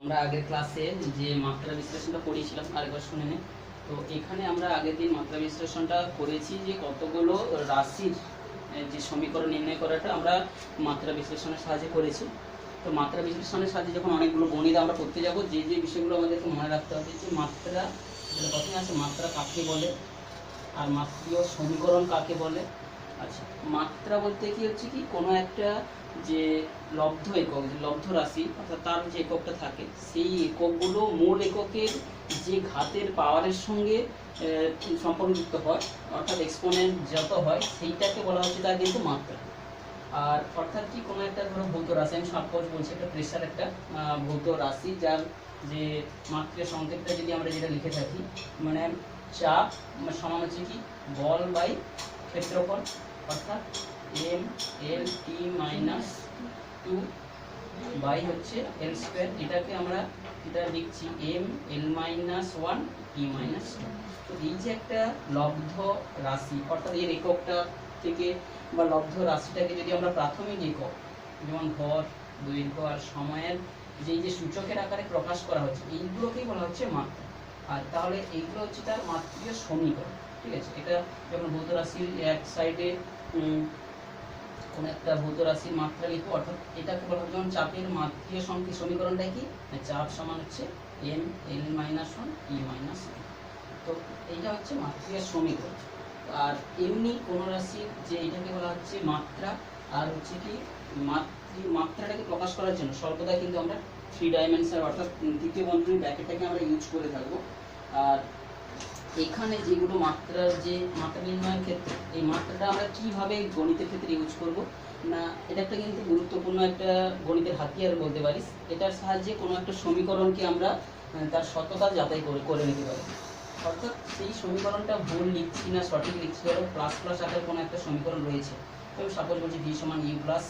আমরা আগের ক্লাসে যে মাত্রা বিশ্লেষণটা পড়িয়েছিলাম আরেকবার শুনে নিন। তো এখানে আমরা আগের দিন মাত্রা বিশ্লেষণটা করেছি যে কতগুলো রাশির যে সমীকরণ নির্ণয় করাটা আমরা মাত্রা বিশ্লেষণের সাহায্যে করেছি। তো মাত্রা বিশ্লেষণের সাহায্যে যখন অনেকগুলো গণিত আমরা করতে যাব, যে যে বিষয়গুলো আমাদেরকে মনে রাখতে হবে যে মাত্রা, যেটা প্রথমে আছে মাত্রা কাকে বলে আর মাত্রীয় সমীকরণ কাকে বলে। আচ্ছা, মাত্রা বলতে কি হচ্ছে কি কোনো একটা যে লব্ধ একক, যে লব্ধ রাশি অর্থাৎ তার যে এককটা থাকে সেই এককগুলো মূল এককের যে ঘাতের পাওয়ারের সঙ্গে সম্পর্কযুক্ত হয়, অর্থাৎ এক্সপোনেন্ট যত হয় সেইটাকে বলা হচ্ছে তার কিন্তু মাত্রা। আর অর্থাৎ কি কোনো একটা ধরো ভৌত রাশি, আমি সাপোজ বলছি একটা প্রেশার একটা ভৌত রাশি, যার যে মাত্রা সংকেতটা যদি আমরা যেটা লিখে থাকি মানে চাপ সমান হচ্ছে কি বল বাই ক্ষেত্রফল, অর্থাৎ M L T minus 2 by হচ্ছে এল স্কোয়ার। এটাকে আমরা এটা লিখছি M L minus 1 T minus 2। তো এই যে একটা লব্ধ রাশি অর্থাৎ এর এককটা থেকে বা লব্ধ রাশিটাকে যদি আমরা প্রাথমিক একক যেমন ভর, দৈর্ঘ্য আর সময়ের যে সূচকের আকারে প্রকাশ করা হচ্ছে, এইগুলোকেই বলা হচ্ছে মাত্রা। আর তাহলে এইগুলো হচ্ছে তার মাত্রীয় সমীকরণ। ঠিক আছে, এটা যখন ভৌত রাশির এক সাইডে কোনো একটা ভৌত রাশির মাত্রা লিখবো, অর্থাৎ এটাকে বলা হয় যেমন চাপের মাত্রীয় সমীকরণটা কি, চাপ সমান হচ্ছে এম এল মাইনাস 1 ই মাইনাস 2। তো এইটা হচ্ছে মাত্রীয় সমীকরণ। আর এমনি কোনো রাশির যে এটাকে বলা হচ্ছে মাত্রা, আর হচ্ছে কি মাত্রাটাকে প্রকাশ করার জন্য সর্বদা কিন্তু আমরা 3 ডাইমেনশন অর্থাৎ তৃতীয় বন্ধনীর ব্র্যাকেটটাকে আমরা ইউজ করে থাকবো। আর এখানে যেগুলো মাত্রার যে মাত্রা নির্ণয়ের ক্ষেত্রে এই মাত্রাটা আমরা কিভাবে গণিতের ক্ষেত্রে ইউজ করব না, এটা একটা কিন্তু গুরুত্বপূর্ণ একটা গণিতের হাতিয়ার বলতে পারিস। এটার সাহায্যে কোনো একটা সমীকরণকে আমরা তার সত্যতা যাচাই করে নিতে পারি। অর্থাৎ সেই সমীকরণটা ভুল লিখছি না সঠিক লিখছি, ধরো প্লাস প্লাস আকারে কোনো একটা সমীকরণ রয়েছে, তবে সাপোজ বলছি ভি সমান ইউ প্লাস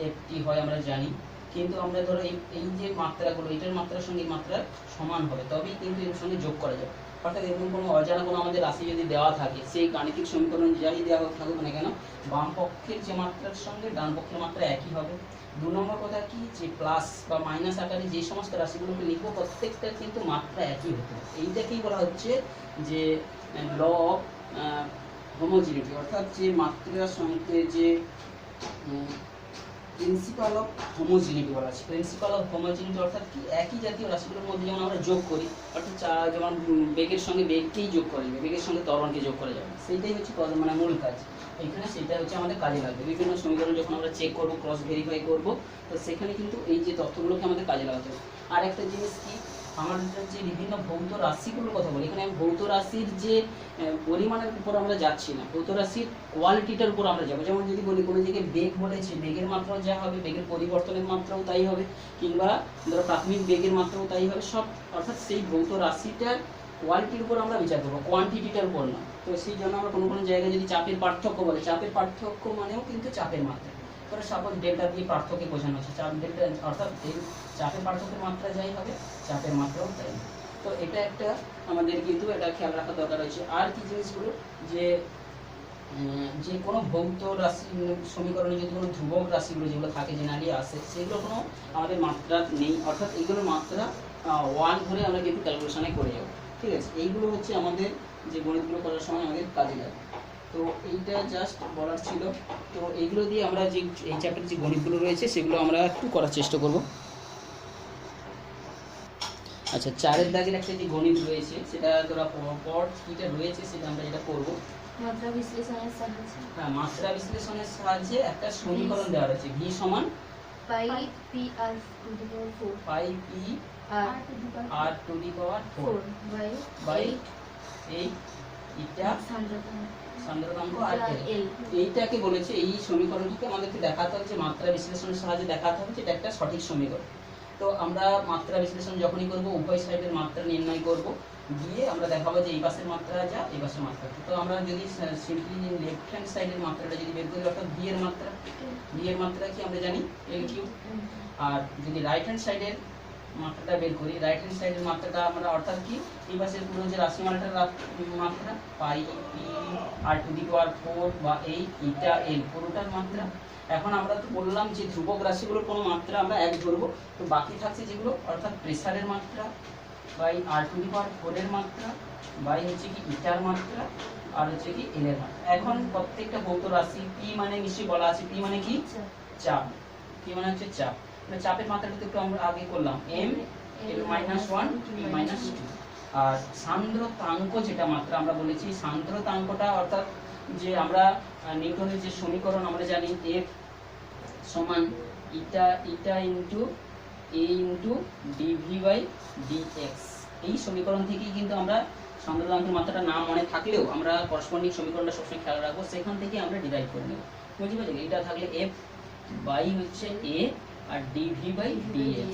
এফ টি হয় আমরা জানি, কিন্তু আমরা ধরো এই যে মাত্রাগুলো এটার মাত্রার সঙ্গে মাত্রা সমান হবে তবেই কিন্তু এর সঙ্গে যোগ করা যাবে। অর্থাৎ এরকম কোনো অজানা কোনো আমাদের রাশি যদি দেওয়া থাকে, সেই গাণিতিক সমীকরণ যাই দেওয়া থাকুক না কেন, বাম পক্ষের যে মাত্রার সঙ্গে ডান পক্ষের মাত্রা একই হবে। 2 নম্বর কথা কি, যে প্লাস বা মাইনাস আকারে যে সমস্ত রাশিগুলোকে লিখবো প্রত্যেকটার কিন্তু মাত্রা একই হতে হবে। এইটাকেই বলা হচ্ছে যে ল অফ হোমোজিনিটি, অর্থাৎ যে মাত্রা সঙ্গে যে প্রিন্সিপাল অফ হোমোজিনিটি বলা আছে। প্রিন্সিপাল অফ হোমোজিনিটি অর্থাৎ কি একই জাতীয় রাশিগুলোর মধ্যে যেমন আমরা যোগ করি, অর্থাৎ যেমন বেগের সঙ্গে বেগকেই যোগ করা যাবে, বেগের সঙ্গে ত্বরণকে যোগ করা যাবে, সেইটাই হচ্ছে মানে মূল কাজ। এখানে সেটা হচ্ছে আমাদের কাজে লাগবে। বিভিন্ন সমীকরণ যখন আমরা চেক করবো, ক্রস ভেরিফাই করবো, তো সেখানে কিন্তু এই যে তথ্যগুলোকে আমাদের কাজে লাগাতে হবে। আর একটা জিনিস কি, আমাদের যে বিভিন্ন ভৌত রাশিগুলোর কথা বলি, এখানে ভৌত রাশির যে পরিমাণের উপর আমরা যাচ্ছি না, ভৌত রাশির কোয়ালিটিটার উপর আমরা যাবো। যেমন যদি বলি কোনো জায়গায় বেগ বলেছে, বেগের মাত্রাও যা হবে, বেগের পরিবর্তনের মাত্রাও তাই হবে, কিংবা ধরো প্রাথমিক বেগের মাত্রাও তাই হবে, সব অর্থাৎ সেই ভৌত রাশিটার কোয়ালিটির উপর আমরা বিচার করবো, কোয়ান্টিটিটার উপর না। তো সেই জন্য আমরা কোনো কোনো জায়গায় যদি চাপের পার্থক্য বলে, চাপের পার্থক্য মানেও কিন্তু চাপের মাত্রা, ধরো সাপোজ ডেল্টা দিয়ে পার্থক্য বোঝানো হচ্ছে, চাপ ডেল্টা অর্থাৎ এই চাপের পার্থক্যের মাত্রা যাই হবে চাপের মাত্রাও তাই। তো এটা একটা আমাদের কিন্তু এটা খেয়াল রাখা দরকার রয়েছে। আর কি জিনিসগুলো, যে কোনো ভৌত রাশি সমীকরণে যদি কোনো ধ্রুবক রাশিগুলো যেগুলো থাকে জেনারেলি আসে, সেগুলো কোনো আমাদের মাত্রা নেই, অর্থাৎ এইগুলোর মাত্রা 1 ধরে আমরা কিন্তু ক্যালকুলেশনে করে যাবো। ঠিক আছে, এইগুলো হচ্ছে আমাদের যে গণিতগুলো করার সময় আমাদের কাজে লাগে। তো এইটা জাস্ট বলার ছিল। তো এইগুলো দিয়ে আমরা যে এই চ্যাপ্টারের যে গণিতগুলো রয়েছে সেগুলো আমরা একটু করার চেষ্টা করব। আচ্ছা, 4-এর দাগের একটা যে গণিত রয়েছে সেটা ধরা পর কিটা রয়েছে সেটা আমরা যেটা করব মাত্রা বিশ্লেষণের সাহায্যে। হ্যাঁ, মাত্রা বিশ্লেষণের সাহায্যে একটা সমীকরণ দেওয়া রয়েছে ভি সমান pi P R to the power 4 pi P R to the power 4 by এই এটা সান্দ্রতাঙ্ক আর এল। এইটাকে বলেছে, এই সমীকরণটিকে আমাদেরকে দেখাতে হবে যে মাত্রা বিশ্লেষণের সাহায্যে দেখাতে হবে যে এটা একটা সঠিক সমীকরণ। তো আমরা মাত্রা বিশ্লেষণ যখনই করব উভয় সাইডের মাত্রা নির্ণয় করব, দিয়ে আমরা দেখাবো যে এই পাশের মাত্রা যা এই পাশের মাত্রা। তো আমরা যদি সিম্পলি লেফট হ্যান্ড সাইডের মাত্রাটা যদি বের করি, অর্থাৎ বি এর মাত্রা কি আমরা জানি এল কিউ, আর যদি রাইট হ্যান্ড সাইডের মাত্রাটা বের করি, রাইট হ্যান্ড সাইডের মাত্রাটা আমরা অর্থাৎ কি এই পাশের পুরো যে রাশিমালাটার মাত্রা পাই P R to the power 4 বা এই ইটা এল পুরোটার মাত্রা। এখন আমরা তো বললাম যে ধ্রুবক রাশিগুলোর কোনো মাত্রা আমরা এক ধরবো, তো বাকি থাকছে যেগুলো অর্থাৎ প্রেসারের মাত্রা by R to the power 4 এর মাত্রা বাই হচ্ছে কি ইটার মাত্রা আর হচ্ছে কি এল এর মাত্রা। এখন প্রত্যেকটা ভৌত রাশি পি মানে নিশ্চয়ই বলা আছে, পি মানে কি চাপ, পি মানে হচ্ছে চাপ। চাপের মাত্রাটা তো একটু আমরা আগে করলাম M L minus 1 P minus 2। আর সান্দ্রতাঙ্ক যেটা মাত্রা আমরা বলেছি, সান্দ্রতাঙ্কটা অর্থাৎ যে আমরা নিউটনের যে সমীকরণ আমরা জানি F সমান eta into a into dv by dx, এই সমীকরণ থেকেই কিন্তু আমরা সান্দ্রতাঙ্কের মাত্রাটা না মনে থাকলেও আমরা করসপন্ডিং সমীকরণটা সবসময় খেয়াল রাখবো, সেখান থেকে আমরা ডিরাইভ করে নেব। বুঝতে পারছি? এটা থাকলে F বাই হচ্ছে a আর dv বাই dx,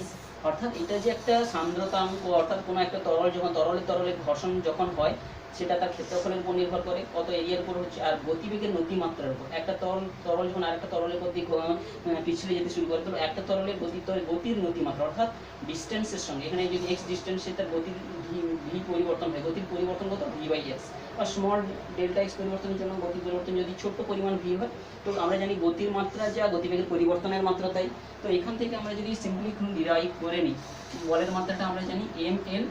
অর্থাৎ এটা যে একটা সান্দ্রতাঙ্ক, অর্থাৎ কোনো একটা তরল যখন তরলে ঘর্ষণ যখন হয় সেটা তার ক্ষেত্রফলের উপর নির্ভর করে, কত এরিয়ার উপর হচ্ছে, আর গতিবেগের নতিমাত্রার উপর। একটা তরল যখন আরেকটা তরলের প্রতি পিছলে যেতে শুরু করে, তো একটা তরলের গতির নতিমাত্রা অর্থাৎ ডিস্টেন্সের সঙ্গে, এখানে যদি x ডিস্টেন্সে তার গতির ভি পরিবর্তন হয়, গতির পরিবর্তন কত ভি বাই এক্স, বা স্মল ডেল্টা এক্স পরিবর্তনের জন্য গতির পরিবর্তন যদি ছোট্ট পরিমাণ ভি হয়, তো আমরা জানি গতির মাত্রা যা গতিবেগের পরিবর্তনের মাত্রা তাই। তো এখান থেকে আমরা যদি সিম্পলি ডিরাইভ করে নিই, বলের মাত্রাটা আমরা জানি এম এল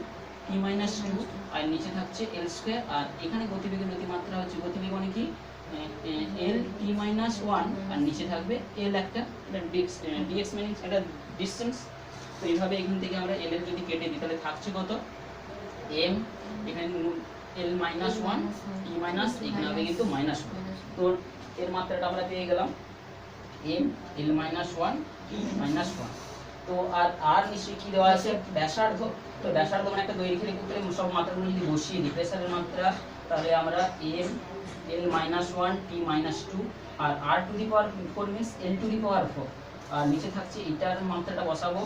টি মাইনাস 2 আর নিচে থাকছে এল স্কোয়ার, আর এখানে গতিবেগের নতিমাত্রা হচ্ছে গতিবেগ মানে কি এল টি মাইনাস 1 আর নিচে থাকবে এল একটা ডিএক্স মানে একটা ডিস্টেন্স। তো এইভাবে এখান থেকে আমরা এল এর যদি কেটে দিই তাহলে থাকছে কত এম, এখানে এল মাইনাস 1 টি মাইনাস, এখানে হবে কিন্তু মাইনাস 1। তো এর মাত্রাটা আমরা পেয়ে গেলাম M L minus 1 T minus 1। তো আর নিশ্চয়ই কি দেওয়া আছে ব্যাসার্ধ, তো ব্যাসার্ধ মানে একটা দৈর্ঘ্যের ক্ষেত্রে সব মাত্রাগুলো যদি বসিয়ে দিই, প্রেসারের মাত্রা তাহলে আমরা M L minus 1 T minus 2 আর R to the power 4 means L to the power 4, আর নিচে থাকছে এটার মাত্রাটা বসাবো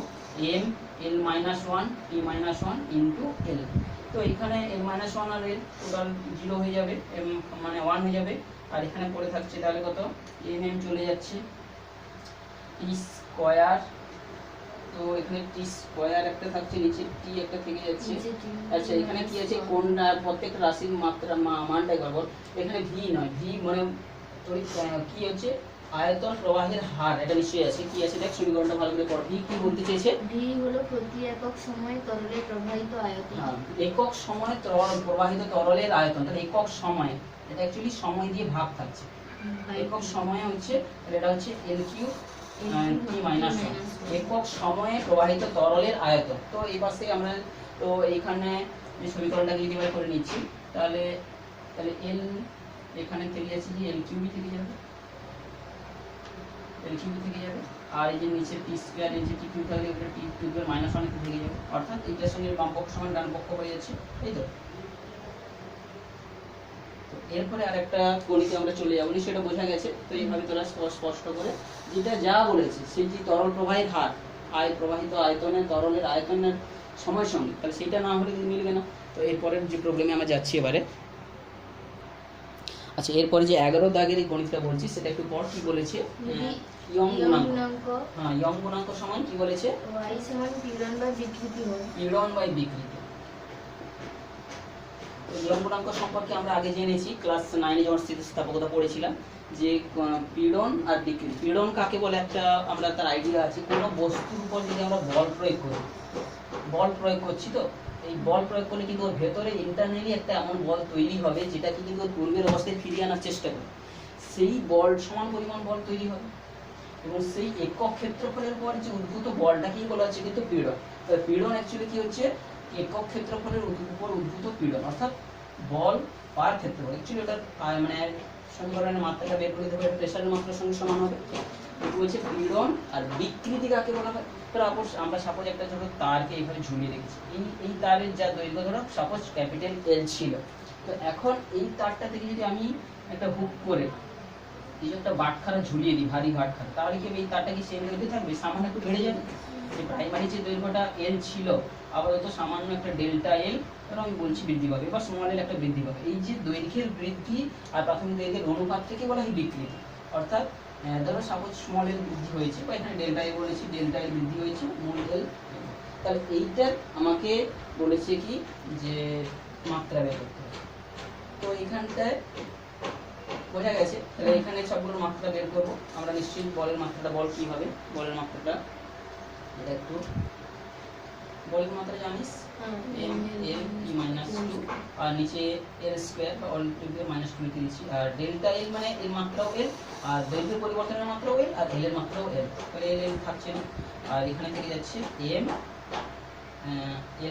M L minus 1 T minus 1 into L. তো এখানে এল মাইনাস 1 আর এল টোটাল 0 হয়ে যাবে, মানে 1 হয়ে যাবে, আর এখানে পড়ে থাকছে তাহলে কত এম এম চলে যাচ্ছে টি স্কয়ার, তো এখানে টি স্কয়ার একটা থাকছে, নিচে টি একটা থেকে যাচ্ছে। আচ্ছা এখানে কি আছে কোনটা প্রত্যেকটা রাশির মাত্রা মানটাই করবো, এখানে ভি নয়, ভি মানে কি হচ্ছে আয়তন প্রবাহের হার, এটা নিশ্চয়ই আছে, কি আছে দেখ সমীকরণটা ভালো করে পড়। ভি কি বলতে চেয়েছে, ভি হলো প্রতি একক সময়ে তরলে প্রবাহিত আয়তন। একক সময়ে প্রবাহিত তরলের আয়তন, তাহলে একক সময়, এটা অ্যাকচুয়ালি সময় দিয়ে ভাগ থাকছে, একক সময়ে হচ্ছে এটা হচ্ছে এল কিউ টি মাইনাস 1, একক সময়ে প্রবাহিত তরলের আয়তন। তো এই পাশে আমরা তো এইখানে যে সমীকরণটাকে যদি আমরা করে নিচ্ছি তাহলে এল এখানে থেকে যাচ্ছে যে এল কিউবি থেকে যাবে, এল কিউবি থেকে যাবে, আর এই যে নিচে টি স্কয়ার নিচে টি কিউব থাকলে উপরে টি কিউবের মাইনাস 1 থেকে যাবে, অর্থাৎ এটার সঙ্গে বাম পক্ষ সমান ডান পক্ষ হয়ে যাচ্ছে, এই তো। এরপরে আরেকটা গণিতে আমরা চলে যাবো, সেটা বোঝা গেছে। তো এইভাবে তোরা স্পষ্ট করে যেটা যা বলেছে সেই যে তরল প্রবাহের হার প্রবাহিত আয়তনের তরলের আয়তনের সময়ের সঙ্গে, তাহলে সেটা না হলে মিলবে না। তো এরপরের যে প্রবলেমে আমরা যাচ্ছি এবারে, আচ্ছা এরপরে যে 11 দাগের এই গণিতটা বলছি সেটা একটু পর কি বলেছে, ইয়ং গুণাঙ্ক। হ্যাঁ ইয়ং গুণাঙ্ক সমান কি বলেছে, y সমান পীড়ন বাই বিকৃতি হয়, পীড়ন বাই বিকৃতি। ইয়ং গুণাঙ্ক সম্পর্কে আমরা আগে জেনেছি, ক্লাস 9 এ যখন স্থিতিস্থাপকতা পড়েছিলাম, যে পীড়ন আর বিকৃতি। পীড়ন কাকে বলে একটা আমরা তার আইডিয়া আছে, কোনো বস্তুর উপর যদি আমরা বল প্রয়োগ করি, বল প্রয়োগ করছি, তো এই বল প্রয়োগ করলে কিন্তু ওর ভেতরে ইন্টারনালি একটা এমন বল তৈরি হবে যেটাকে কিন্তু ওর পূর্বের অবস্থায় ফিরিয়ে আনার চেষ্টা করে, সেই বল সমান পরিমাণ বল তৈরি হবে, এবং সেই একক ক্ষেত্রফলের পর যে উদ্ভূত বলটাকেই বলা হচ্ছে কিন্তু পীড়ন। তো পীড়ন অ্যাকচুয়ালি কি হচ্ছে, একক ক্ষেত্রফলের উপর উদ্ভূত পীড়ন, অর্থাৎ বল পার ক্ষেত্রফল। অ্যাকচুয়ালি ওটার মানে সমীকরণের মাত্রাটা বের করে দেবো, প্রেসারের মাত্রার সঙ্গে সমান হবে। এটা হচ্ছে পীড়ন আর বিকৃতি কাকে বলা হয়। আমরা সাপোজ একটা ছোট তারকে এইভাবে ঝুলিয়ে রেখেছি, এই তারের যা দৈর্ঘ্য ধরো সাপোজ ক্যাপিটাল এল ছিল, তো এখন এই তারটা থেকে যদি আমি একটা হুক করে কিছু একটা বাটখারা ঝুলিয়ে দিই, ভারী বাটখারা, তাহলে কি এই তারটা কি সেম দৈর্ঘ্যে থাকবে, সামান্য একটু বেড়ে যাবে। যে প্রাইমারি যে দৈর্ঘ্যটা এল ছিল আপাতত সামান্য একটা ডেল্টা এল আমি বলছি বৃদ্ধি পাবে, বা স্মল এল একটা বৃদ্ধি পাবে। এই যে দৈর্ঘ্যের বৃদ্ধি আর প্রাথমিক দৈর্ঘ্যের অনুপাত থেকে বলা হয় বিকৃতি। অর্থাৎ ধরো সাপোজ স্মল এল বৃদ্ধি হয়েছে, বা এখানে ডেল্টা এল বলেছি, ডেল্টা এল বৃদ্ধি হয়েছে, মূল এল। তাহলে এইটার আমাকে বলেছে কি যে মাত্রা বের করতে হবে। তো এখানটায় বোঝা গেছে। তাহলে এখানে সবগুলো মাত্রা বের করবো আমরা। নিশ্চয়ই বলের মাত্রাটা, বল কি হবে বলের মাত্রাটা, এটা একটু বলের মাত্রা জানিস, m l e -2 আর নিচে l স্কয়ার বা অল টু দি -2 লিখে দিচ্ছি। আর ডেল্টা l মানে এর মাত্রাও l, আর দৈর্ঘ্য পরিবর্তনের মাত্রাও l, আর l এর মাত্রাও l। তাহলে l থাকছে না, আর এখানে থেকে যাচ্ছে m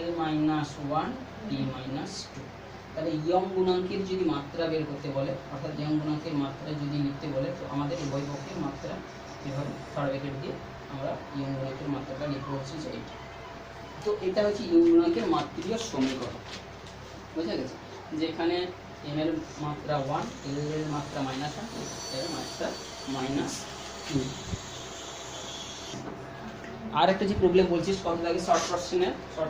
l -1 t -2। তাহলে ইয়ং গুণাঙ্কের যদি মাত্রা বের করতে বলে, অর্থাৎ ইয়ং গুণাঙ্কের মাত্রা যদি লিখতে বলে, তো আমাদের উভয় পক্ষের মাত্রা এভাবে থার্ড ব্র্যাকেট দিয়ে আমরা ইয়ং গুণাঙ্কের মাত্রাটা লিখতে হচ্ছে যে এইটা। তো এটা হচ্ছে ইয়ং গুণাঙ্কের মাত্রিয় সমীকরণ। বুঝা গেছে, যেখানে m এর মাত্রা 1, l এর মাত্রা -1, এর মাত্রা -2। আর একটা যে প্রবলেম বলছিস কত থাকে শর্ট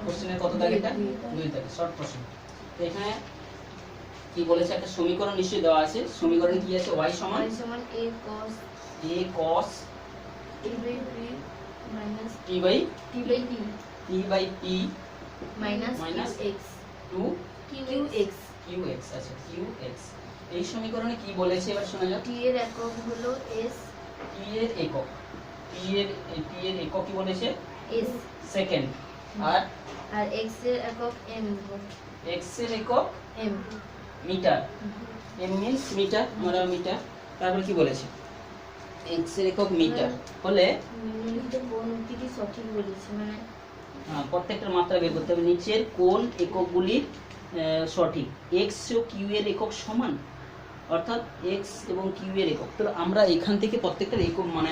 কোশ্চেনের কত থাকে, এটা 2 থাকে শর্ট কোশ্চেন। তো এখানে কি বলেছে, একটা সমীকরণ নিশ্চয়ই দেওয়া আছে। সমীকরণে কি আছে, y সমান a cos t by p minus t by p minus minus qx 2 qx qx। আচ্ছা qx, এই সমীকরণে কি বলেছে এবার শোনা যাক। t এর একক হলো s, t এর একক, t এর একক কি বলেছে, s, সেকেন্ড। আর x এর একক m, x এর একক m, metre, m means metre, আমরা মিটার। তারপর কি বলেছে, x এর একক মিটার হলে নিম্নলিখিত কোন উক্তিটি সঠিক বলেছে, মানে প্রত্যেকটার মাত্রা বের করতে হবে। নিচের কোন এককগুলি সঠিক, x ও q এর একক সমান, অর্থাৎ x এবং q এর একক। তো আমরা এখান থেকে প্রত্যেকটার একক মানে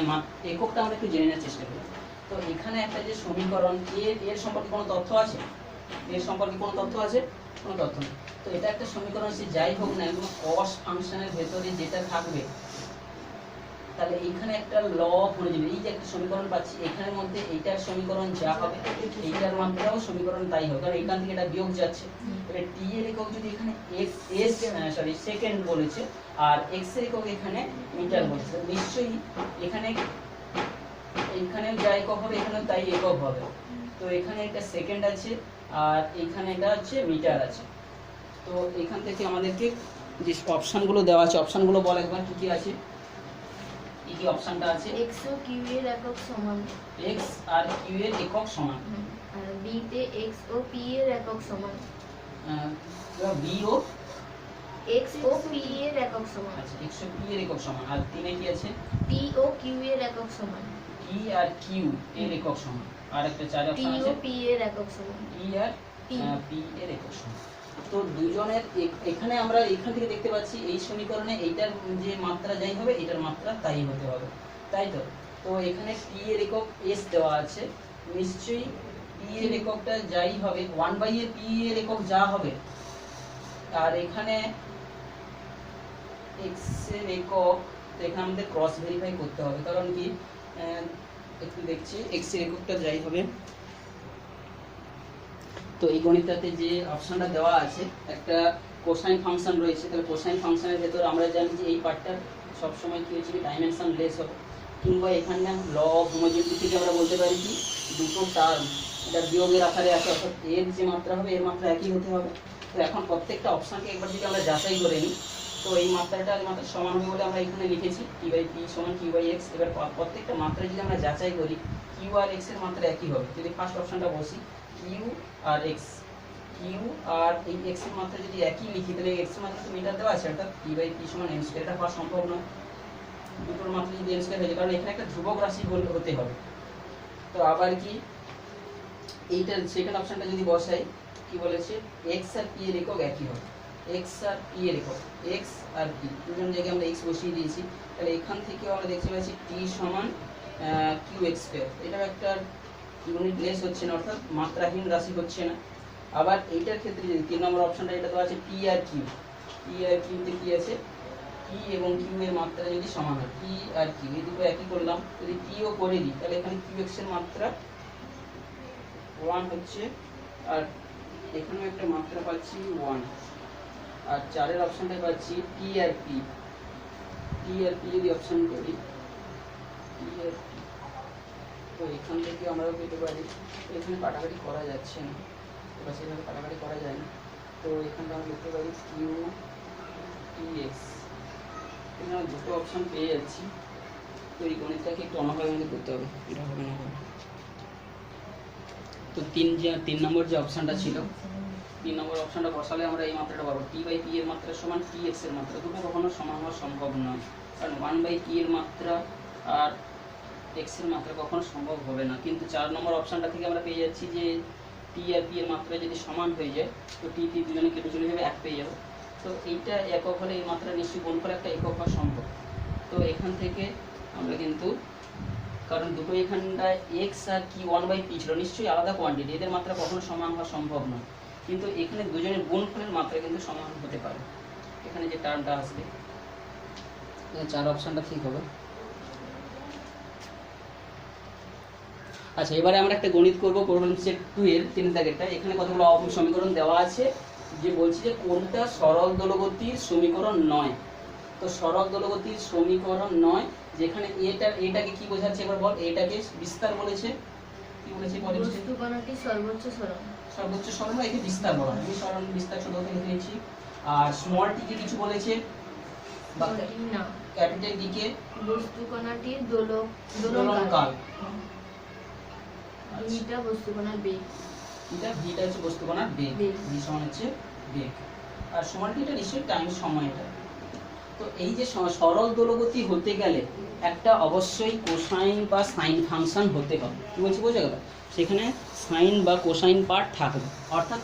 এককটা আমরা একটু জেনে নেওয়ার চেষ্টা করি। তো এখানে একটা যে সমীকরণ, এর সম্পর্কে কোনো তথ্য আছে, এর সম্পর্কে কোনো তথ্য আছে, কোনো তথ্য নেই। তো এটা একটা সমীকরণ, সে যাই হোক না কোনো cos ফাংশনের ভেতরে যেটা থাকবে, তাহলে এইখানে একটা ল পড়ে যাবে। এই যে একটা সমীকরণ পাচ্ছি, এখানের মধ্যে এইটার সমীকরণ যা হবে এইটার মাত্রাও সমীকরণ তাই হবে, কারণ এখান থেকে এটা বিয়োগ যাচ্ছে। তাহলে t এর একক যদি এখানে সেকেন্ড বলেছে, আর x এর একক এখানে মিটার বলেছে, নিশ্চয়ই এখানে যা একক হবে এখানেও তাই একক হবে। তো এখানে একটা সেকেন্ড আছে, আর এখানে এটা হচ্ছে মিটার আছে। তো এখান থেকে আমাদেরকে যে অপশনগুলো দেওয়া আছে, অপশনগুলো বল একবার কি কি আছে, কি কি অপশনটা আছে। x ও q এর একক সমান, x আর q এর একক সমান, আর b তে x ও p এর একক সমান, b ও x ও p এর একক সমান, আচ্ছা x ও p এর একক সমান। আর তিনে কি আছে, p ও q এর একক সমান, p আর q এর একক সমান। আর একটা চার p অপশন ও আছে, p এর একক সমান, p আর p এর একক সমান। তো দুজনের এখানে আমরা এখান থেকে দেখতে পাচ্ছি এই সমীকরণে এইটার যে মাত্রা যাই হবে এটার মাত্রা তাই হতে হবে, তাই তো। তো এখানে p এর একক s দেওয়া আছে, নিশ্চয়ই p এর এককটা যাই হবে 1 এর p এর একক যা হবে, আর এখানে x এর একক, তো এখানে আমাদের ক্রস ভেরিফাই করতে হবে, কারণ কি একটু দেখছি x এর এককটা যাই হবে। তো এই গণিতটাতে যে অপশনটা দেওয়া আছে, একটা কোসাইন ফাংশন রয়েছে। তাহলে কোসাইন ফাংশনের ভেতর আমরা জানি যে এই পার্টটা সবসময় কি হচ্ছে, ডাইমেনশন লেস হবে, কিংবা এখানে ল অফ হোমোজেনিটি থেকে আমরা বলতে পারি কি দুটো টার্ম এটা বিয়োগের আকারে আছে, অর্থাৎ এর যে মাত্রা হবে এর মাত্রা একই হতে হবে। তো এখন প্রত্যেকটা অপশনকে একবার যদি আমরা যাচাই করে নিই, তো এই মাত্রাটা মাত্রা সমান হবে বলে আমরা এখানে লিখেছি p/p সমান q/x। এবার প্রত্যেকটা মাত্রা যদি আমরা যাচাই করি q আর x এর মাত্রা একই হবে। যদি ফার্স্ট অপশনটা বসি q আর x, q আর এই x এর মাত্রা যদি একই লিখি, তাহলে x এর মাত্রা তো মিটার দেওয়া আছে, অর্থাৎ p/p সমান m²। এটা হওয়া সম্ভব নয়, দুটোর মাত্রা যদি m² হয়ে যায়, কারণ এখানে একটা ধ্রুবক রাশি হতে হবে। তো আবার কি এইটার সেকেন্ড অপশনটা যদি বসাই, কি বলেছে x আর p এর একক একই হবে, x আর p এর একক, x আর p দুজন জায়গায় আমরা x বসিয়ে দিয়েছি। তাহলে এখান থেকে আমরা দেখতে পাচ্ছি t সমান qx²। এটাও একটা ইউনিট লেস হচ্ছে না, অর্থাৎ মাত্রাহীন রাশি হচ্ছে না। আবার এইটার ক্ষেত্রে যদি 3 নম্বর অপশনটা এটা দেওয়া আছে p আর q, p আর q তে কি আছে, p এবং q এর মাত্রা যদি সমান হয়, p আর q এই দুটো একই করলাম, যদি p ও করে দিই তাহলে এখানে qx এর মাত্রা 1 হচ্ছে, আর এখানেও একটা মাত্রা পাচ্ছি 1, আর চারের অপশনটাই পাচ্ছি t আর p, t আর p যদি অপশন করি, t আর p তো এখান থেকে আমরাও পেতে পারি। এখানে কাটাকাটি করা যাচ্ছে না, এবার সেভাবে কাটাকাটি করা যায় না। তো এখানটা আমরা লিখতে পারি কিউ টি এক্স। এখানে আমরা দুটো অপশান পেয়ে যাচ্ছি। তো এই গণিতটাকে একটু অন্যভাবে আমাদের করতে হবে, এটা হবে না। তো তিন নম্বর যে অপশানটা ছিল, 3 নম্বর অপশানটা বসালে আমরা এই মাত্রাটা পাবো, টি বাই পি এর মাত্রা সমান টি এক্স এর মাত্রা। দুটো কখনো সমান হওয়া সম্ভব নয়, কারণ 1 বাই টি এর মাত্রা আর এক্স এর মাত্রা কখনো সম্ভব হবে না। কিন্তু 4 নম্বর অপশানটা থেকে আমরা পেয়ে যাচ্ছি যে টি আর পি এর মাত্রা যদি সমান হয়ে যায়, তো টি পি দুজনে কেটে চলে যাবে, 1 পেয়ে যাবো। তো এইটা একক হলে এই মাত্রা নিশ্চয়ই গুণ করে একটা একক হওয়া সম্ভব। তো এখান থেকে আমরা কিন্তু, কারণ দুটো এখানটায় এক্স আর কি 1 বাই পি ছিল, নিশ্চয়ই আলাদা কোয়ান্টিটি, এদের মাত্রা কখনো সমান হওয়া সম্ভব নয়। কিন্তু এখানে দুজনের গুণফলের মাত্রা কিন্তু সমান হতে পারে, এখানে যে টার্মটা আসবে। 4 অপশানটা ঠিক হবে। আচ্ছা, এবারে আমরা একটা গণিত করবো, প্রবলেম সেট 2 এর 3 দাগেরটা। এখানে কতগুলো সমীকরণ দেওয়া আছে, যে বলছি যে কোনটা সরল দোলগতির সমীকরণ নয়। তো সরল দোলগতির সমীকরণ নয়, যেখানে এটাকে কি বোঝাচ্ছে এবার বল। এটাকে বিস্তার বলেছে, কি বলেছে? বস্তু কণাটি সর্বোচ্চ সরণ। সর্বোচ্চ সরণ বা একে বিস্তার বলা হয়। আমি সরণ বিস্তার ছোট থেকে লিখেছি। আর স্মল টি কে কিছু বলেছে, বা না, ক্যাপিটাল ডি কে বস্তু কণাটির দোলনকাল। ভিটা বস্তু কণার বেগ। ভিটা হচ্ছে বস্তু কণার বেগ, ভি সমান হচ্ছে বেগ। আর স্মল টি টা নিশ্চয়ই টাইম, সময়। এটা তো এই যে সরল দোলগতি হতে গেলে একটা অবশ্যই কোসাইন বা সাইন ফাংশন হতে হবে। কি বলছি বোঝা গেল? সেখানে সাইন বা কোসাইন পার্ট থাকবে। অর্থাৎ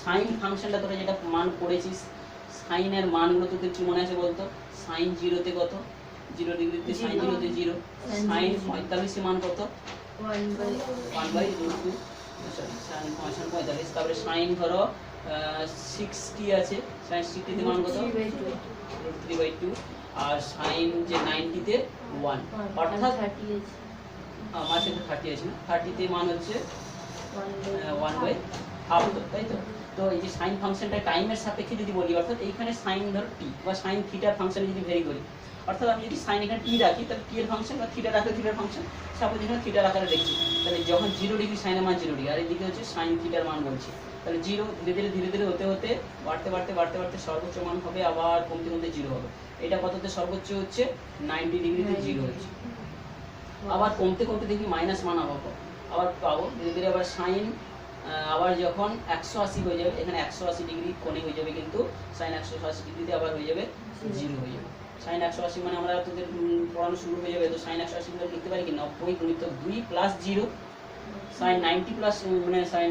সাইন ফাংশনটা তোরা যেটা মান পড়েছিস, সাইনের মানগুলো তোদের কি মনে আছে বলতো? সাইন 0-তে কত? 0 ডিগ্রিতে সাইন 0-তে 0। সাইন 45 মান কত? 1/√2। Sine function 45। তারপরে সাইন ধরো 60 আছে, সাইন 60 তে মান কত? √3/2। আর সাইন যে 90 তে 1, অর্থাৎ আমার সাথে 30 আছে না, 30 তে মান হচ্ছে 1/2, তাই তো? তো এই যে সাইন ফাংশনটা টাইমের সাপেক্ষে যদি বলি, অর্থাৎ এইখানে সাইন ধর টি বা সাইন থিটার ফাংশনে যদি ভেরি করি, অর্থাৎ আমি যদি সাইন এখানে টি রাখি, তাহলে টি এর ফাংশন বা থিটা রাখলে থিটার ফাংশন। সাপোজ এখানে থিটার আকারে দেখছি, তাহলে যখন 0 ডিগ্রি সাইনের মান 0 ডিগ্রি, আর এদিকে হচ্ছে সাইন থিটার মান বলছি, তাহলে 0 ধীরে ধীরে হতে হতে বাড়তে সর্বোচ্চ মান হবে, আবার কমতে 0 হবে। এটা কততে সর্বোচ্চ হচ্ছে? 90 ডিগ্রিতে 0 হচ্ছে। আবার কমতে দেখি মাইনাস মান আবার পাবো ধীরে ধীরে। আবার সাইন আবার যখন 180 হয়ে যাবে, এখানে 180 ডিগ্রি কোণে হয়ে যাবে, কিন্তু সাইন 180 ডিগ্রিতে আবার হয়ে যাবে 0 হয়ে যাবে। সাইন 180 মানে আমরা তোদের পড়ানো শুরু হয়ে যাবে। তো সাইন 180 আমরা লিখতে পারি কি 90 গুণিতক 2 প্লাস 0। সাইন 90 প্লাস মানে সাইন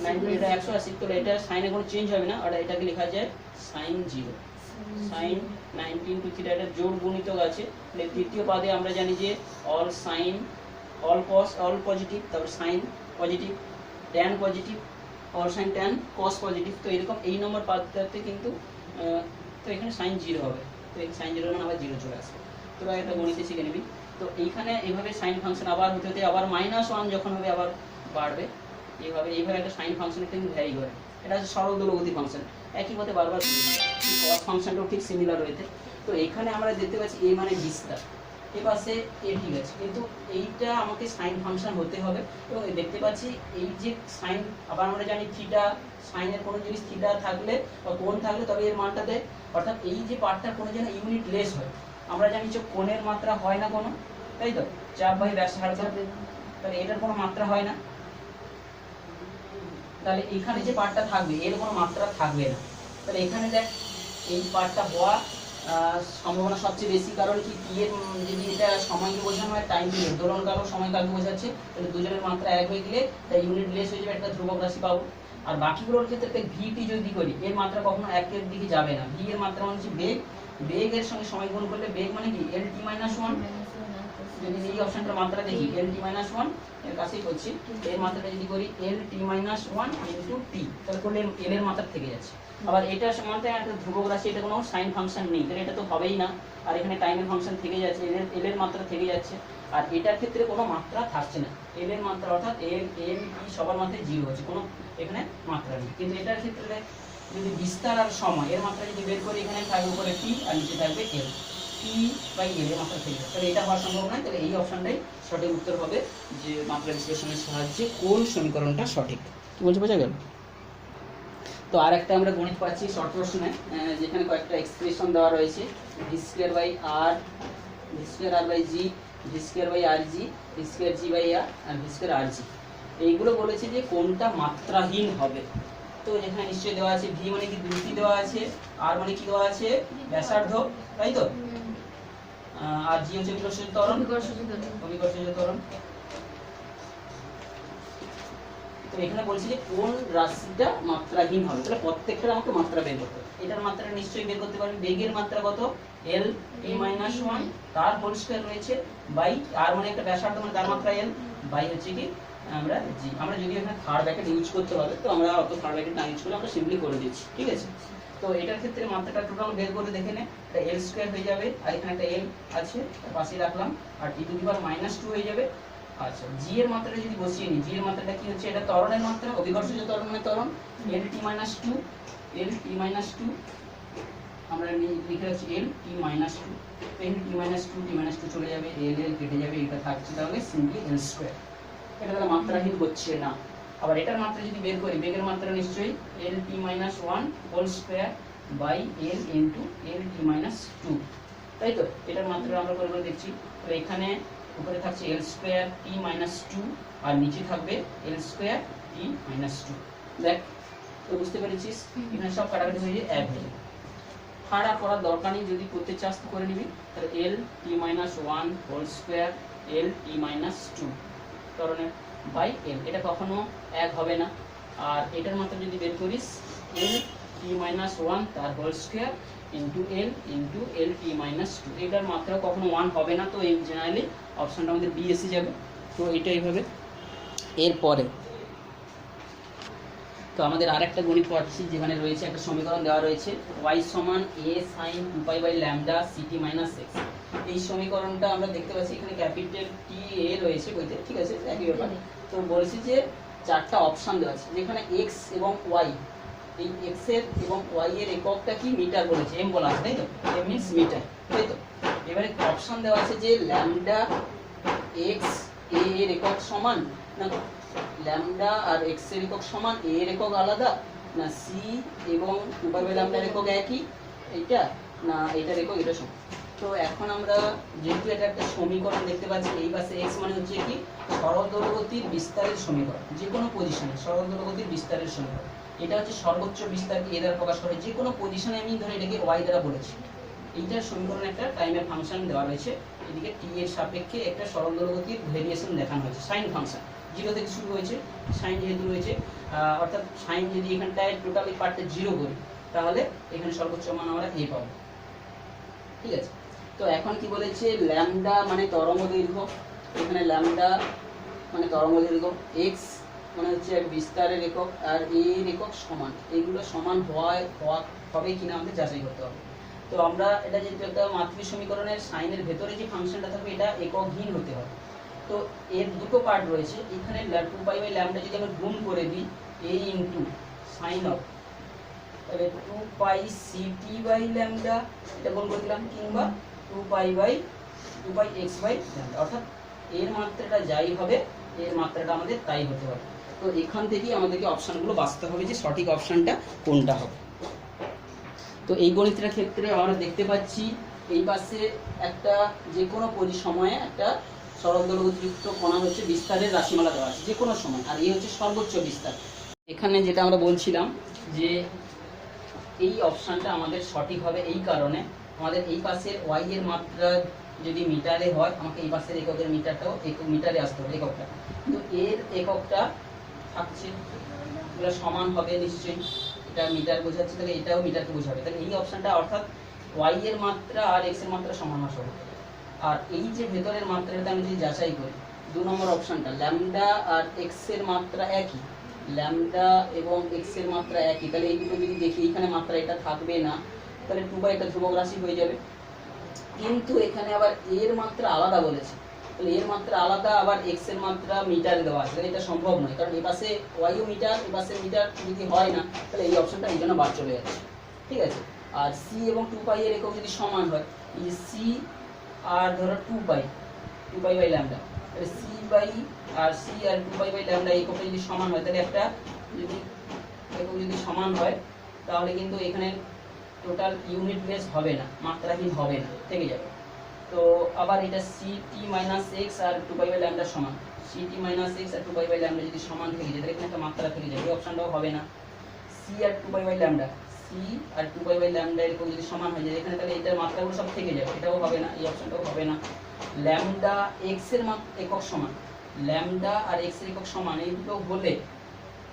90, এটা 180, তো এটা সাইনে কোনো চেঞ্জ হবে না, আর এটাকে লেখা যায় সাইন 0। সাইন 90 ইনটু থিটা, এটা জোড় গুণিতক আছে। তাহলে তৃতীয় পাদে আমরা জানি যে all sine, all cos, all positive, তারপর sine positive, tan positive, all sine tan cos positive. তো এরকম এই নম্বর পাদটাতে কিন্তু তো এখানে সাইন 0 হবে, তো এই সাইন 0 মানে আবার 0 চলে আসবে। তোরা একটা গণিতে শিখে নিবি। তো এইখানে এইভাবে সাইন ফাংশন আবার হতে হতে আবার -1 যখন হবে আবার বাড়বে, এইভাবে একটা সাইন ফাংশনের কিন্তু ভ্যারি করে। এটা হচ্ছে সরল দোলগতি ফাংশন, একই পথে বারবার কস ফাংশনটাও ঠিক সিমিলার রয়েছে। তো এখানে আমরা দেখতে পাচ্ছি এ মানে বিস্তার, এ পাশে এ ঠিক আছে, কিন্তু এইটা আমাকে সাইন ফাংশন হতে হবে। এবং দেখতে পাচ্ছি এই যে সাইন, আবার আমরা জানি থিটা, সাইনের কোনো জিনিস থিটা থাকলে বা কোণ থাকলে তবে এর মানটা দেয়। অর্থাৎ এই যে পার্টটা কোনো যেন ইউনিট লেস হয়। আমরা জানি যে কোণের মাত্রা হয় না কোনো, তাই তো? চাপ বাই ব্যাসার্ধ, তাহলে এটার কোনো মাত্রা হয় না। তাহলে এখানে যে পার্টটা থাকবে এর কোনো মাত্রা থাকবে না। তাহলে এখানে দেখ এই পার্টটা হওয়া সম্ভাবনা সবচেয়ে বেশি, কারণ কি টি এর যদি এটা সময়কে বোঝানো হয়, টাইম পিরিয়ড, দোলনকাল সময়কালকে বোঝাচ্ছে, তাহলে দুজনের মাত্রা এক হয়ে গেলে তাই ইউনিট লেস হয়ে যাবে, একটা ধ্রুবক রাশি পাবো। আর বাকিগুলোর ক্ষেত্রে ভিটি যদি করি, এর মাত্রা কখনো একের দিকে যাবে না। ভি এর মাত্রা মানে হচ্ছে বেগ, বেগের সঙ্গে সময় গুণ করলে বেগ মানে কি এল টি মাইনাস 1। যদি এই অপশনটার মাত্রা দেখি এল টি মাইনাস 1, এর কাছেই করছি, এর মাত্রাটা যদি করি এল টি মাইনাস 1 ইন্টু টি, তাহলে করলে এল এর মাত্রা থেকে যাচ্ছে। আবার এটার সমানতে একটা ধ্রুবক রাশি, এটা কোনো সাইন ফাংশন নেই, তাহলে এটা তো হবেই না। আর এখানে টাইমের ফাংশন থেকে যাচ্ছে, এল এর মাত্রা থেকে যাচ্ছে। আর এটার ক্ষেত্রে কোনো মাত্রা থাকছে না, এল এর মাত্রা অর্থাৎ এল এম টি সবার মাত্রায় 0 হচ্ছে, কোনো এখানে মাত্রা নেই। কিন্তু এটার ক্ষেত্রে যদি বিস্তার আর সময় এর মাত্রা যদি বের করি, এখানে থাকবে উপরে টি আর নিচে থাকবে এল। টি বাই এল এর মাত্রা থেকে যাবে, তাহলে এটা হওয়া সম্ভব নয়। তাহলে এই অপশনটাই সঠিক উত্তর হবে, যে মাত্রা বিশ্লেষণের সাহায্যে কোন সমীকরণটা সঠিক। কি বলছে, বোঝা গেল? তো আর একটা আমরা গণিত পাচ্ছি শর্ট প্রশ্নে, যেখানে কয়েকটা এক্সপ্রেশন দেওয়া রয়েছে, V square by R, V square R by G, V square by R G, V square G by R, আর ভি স্কোয়ার আর জি। এইগুলো বলেছে যে কোনটা মাত্রাহীন হবে। তো যেখানে নিশ্চয়ই দেওয়া আছে ভি মানে কি দ্রুতি দেওয়া আছে, আর মানে কি দেওয়া আছে ব্যাসার্ধ, তাই তো, আর জি হচ্ছে অভিকর্ষজ ত্বরণ, অভিকর্ষজ ত্বরণ। তো এখানে বলছি যে কোন রাশিটা মাত্রাহীন হবে, তাহলে প্রত্যেকটার আমাকে মাত্রা বের করতে হবে। এটার মাত্রা নিশ্চয়ই বের করতে পারবেন, বেগের মাত্রা কত এল টি মাইনাস ওয়ান, তার হোল স্কয়ার রয়েছে বাই আর মানে একটা ব্যাসার্ধ মানে তার মাত্রা এল, বাই হচ্ছে কি আমরা জি। আমরা যদি এখানে থার্ড ব্র্যাকেট ইউজ করতে হবে, তো আমরা অত থার্ড ব্র্যাকেট না ইউজ করে আমরা সিম্পলি করে দিচ্ছি, ঠিক আছে। তো এটার ক্ষেত্রে মাত্রাটা টোটাল বের করে দেখে নে, এটা এল স্কয়ার হয়ে যাবে, আর এখানে একটা এল আছে তার পাশে রাখলাম, আর টি টু দি পাওয়ার মাইনাস 2 হয়ে যাবে। আচ্ছা, জি এর মাত্রাটা যদি বসিয়ে নিই, জি এর মাত্রাটা কি হচ্ছে, এটা ত্বরণের মাত্রা, অভিকর্ষজ ত্বরণ মানে ত্বরণ, এল টি মাইনাস 2, এল টি মাইনাস 2 আমরা লিখে রাখছি এল টি মাইনাস 2, এল টি মাইনাস 2, টি মাইনাস 2 চলে যাবে, এল এল কেটে যাবে, এটা থাকছে তাহলে সিম্পলি এল স্কয়ার। এটা তাহলে মাত্রাহীন হচ্ছে না। আবার এটার মাত্রা যদি বের করি, বেগের মাত্রা নিশ্চয়ই L T minus 1 whole square by L into L T minus 2, তাই তো। এটার মাত্রা আমরা করে দেখছি, তো এখানে উপরে থাকছে এল স্কয়ার টি মাইনাস 2, আর নিচে থাকবে এল স্কয়ার টি মাইনাস 2। দেখ, তো বুঝতে পেরেছিস, এখানে সব কাটাকাটি হয়ে যায়, এক হয়ে যায়। হাড়া করার দরকার নেই, যদি করতে চাস তো করে নিবি। তাহলে এল টি মাইনাস 1 হোল স্কয়ার এল টি মাইনাস 2 ধরনের বাই এল, এটা কখনো এক হবে না। আর এটার মাত্রা যদি বের করিস, এল টি মাইনাস 1 তার whole square into L T minus 2, এটার মাত্রা কখনো 1 হবে না। তো এই জেনারেলি অপশনটা আমাদের বি এসে যাবে। তো এটা এইভাবে। এরপরে তো আমাদের আরেকটা গণিত পাচ্ছি, যেখানে রয়েছে একটা সমীকরণ দেওয়া রয়েছে y সমান a sin 2π by lambda CT minus X. এই সমীকরণটা আমরা দেখতে পাচ্ছি এখানে ক্যাপিটাল টি এ রয়েছে বইতে, ঠিক আছে, একই ব্যাপার। তো বলছি যে চারটা অপশন দেওয়া আছে, যেখানে এক্স এবং ওয়াই, এই এক্স এর এবং ওয়াই এর এককটা কি মিটার বলেছে, এম বলা আছে, তাই তো, এম মিন্স মিটার, তাই তো। এবারে অপশন দেওয়া আছে যে ল্যামডা এক্স এ এর একক সমান না ল্যামডা আর এক্স এর একক সমান, এ এর একক আলাদা না, সি এবং 2π বাই ল্যামডার একক একই, এইটা না এটার একক এটা সমান। তো এখন আমরা যেহেতু এটা একটা সমীকরণ দেখতে পাচ্ছি, এই পাশে এক্স মানে হচ্ছে কি সরল দৈর্ঘ্যের বিস্তারের সমীকরণ, যে কোনো পজিশনে সরল দৈর্ঘ্যের বিস্তারের সমীকরণ। এটা হচ্ছে সর্বোচ্চ বিস্তারকে এ দ্বারা প্রকাশ করে, যে কোনো পজিশনে আমি ধরে এটাকে ওয়াই দ্বারা বলেছি। এইটার সমীকরণে একটা টাইমের ফাংশন দেওয়া রয়েছে, এদিকে টি এর সাপেক্ষে একটা সরল দৈর্ঘ্যের ভেরিয়েশন দেখানো হয়েছে, সাইন ফাংশন, 0 থেকে শুরু হয়েছে, সাইন যেহেতু রয়েছে, অর্থাৎ সাইন যদি এখানটায় টোটাল এই পার্টটা 0 করি, তাহলে এখানে সর্বোচ্চ মান আমরা এ পাবো, ঠিক আছে। তো এখন কি বলেছে, ল্যামডা মানে তরঙ্গ দৈর্ঘ্য, এখানে ল্যামডা মানে তরঙ্গ দৈর্ঘ্য, এক্স মানে হচ্ছে এক বিস্তারের একক, আর এ এর একক সমান, এইগুলো সমান হবে কিনা আমাদের যাচাই করতে হবে। তো আমরা এটা যেহেতু একটা মাত্রিক সমীকরণের সাইনের ভেতরে যে ফাংশনটা থাকবে এটা এককহীন হতে হবে। তো এর দুটো পার্ট রয়েছে, এখানে 2π বাই ল্যামডা যদি আমরা গুণ করে দিই a ইনটু সাইন অফ, তাহলে 2π ct বাই ল্যামডা এটা গুণ করে দিলাম, কিংবা 2π x বাই ল্যামডা, অর্থাৎ এর মাত্রাটা যাই হবে এর মাত্রাটা আমাদের তাই হতে হবে। তো এখান থেকেই আমাদেরকে অপশনগুলো বাছতে হবে যে সঠিক অপশনটা কোনটা হবে। তো এই গণিতের ক্ষেত্রে আমরা দেখতে পাচ্ছি এই পাশে একটা যে কোনো সময়ে একটা সরল দৈর্ঘ্যযুক্ত কণা হচ্ছে বিস্তারের রাশিমালা দেওয়া আছে যে কোনো সময়, আর এই হচ্ছে সর্বোচ্চ বিস্তার। এখানে যেটা আমরা বলছিলাম যে এই অপশানটা আমাদের সঠিক হবে এই কারণে, আমাদের এই পাশের ওয়াই এর মাত্রা যদি মিটারে হয়, আমাকে এই পাশের এককের মিটারটাও মিটারে আসতে হবে এককটা, কিন্তু এর এককটা থাকছে এগুলো সমান হবে নিশ্চয়ই, এটা মিটার বোঝাচ্ছে, তাহলে এটাও মিটারকে বোঝাবে, তাহলে এই অপশানটা অর্থাৎ ওয়াই এর মাত্রা আর এক্স এর মাত্রা সমান হওয়া হবে। আর এই যে ভেতরের মাত্রাটা আমি যদি যাচাই করি, 2 নম্বর অপশানটা ল্যামডা আর এক্স এর মাত্রা একই, ল্যামডা এবং এক্স এর মাত্রা একই, তাহলে এই দুটো যদি দেখি এখানে মাত্রা এটা থাকবে না, তাহলে 2 একটা ধ্রুবক রাশি হয়ে যাবে। কিন্তু এখানে আবার এর মাত্রা আলাদা বলেছে, তাহলে এর মাত্রা আলাদা, আবার এক্স এর মাত্রা মিটারে দেওয়া আছে, তাহলে এটা সম্ভব নয়, কারণ এই পাশে ওয়াইও মিটার, এই পাশে মিটার যদি হয় না, তাহলে এই অপশনটা এই জন্য বাদ চলে যাচ্ছে, ঠিক আছে। আর সি এবং 2 পাই এর একক যদি সমান হয়, এই সি আর ধরো 2 পাই বাই ল্যামডা, তাহলে C by R C R 2 pi by lambda এককটা যদি সমান হয়, তাহলে একটা যদি একক যদি সমান হয় তাহলে কিন্তু এখানে টোটাল ইউনিট প্লেস হবে না, মাত্রাহীন হবে না, থেকে যাবে। তো আবার এটা সি টি মাইনাস এক্স আর 2 পাই বাই ল্যামডা সমান, সি টি মাইনাস এক্স আর 2 পাই বাই ল্যামডা যদি সমান থেকে যায় তাহলে এখানে একটা মাত্রা থেকে যাবে, এই অপশনটাও হবে না। C R 2 pi by lambda, C R 2 pi by lambda এরকম যদি সমান হয়ে যায় এখানে, তাহলে এটার মাত্রাগুলো সব থেকে যাবে, এটাও হবে না, এই অপশনটাও হবে না। ল্যামডা এক্স এর একক সমান, ল্যামডা আর এক্স এর একক সমান, এই দুটো হলে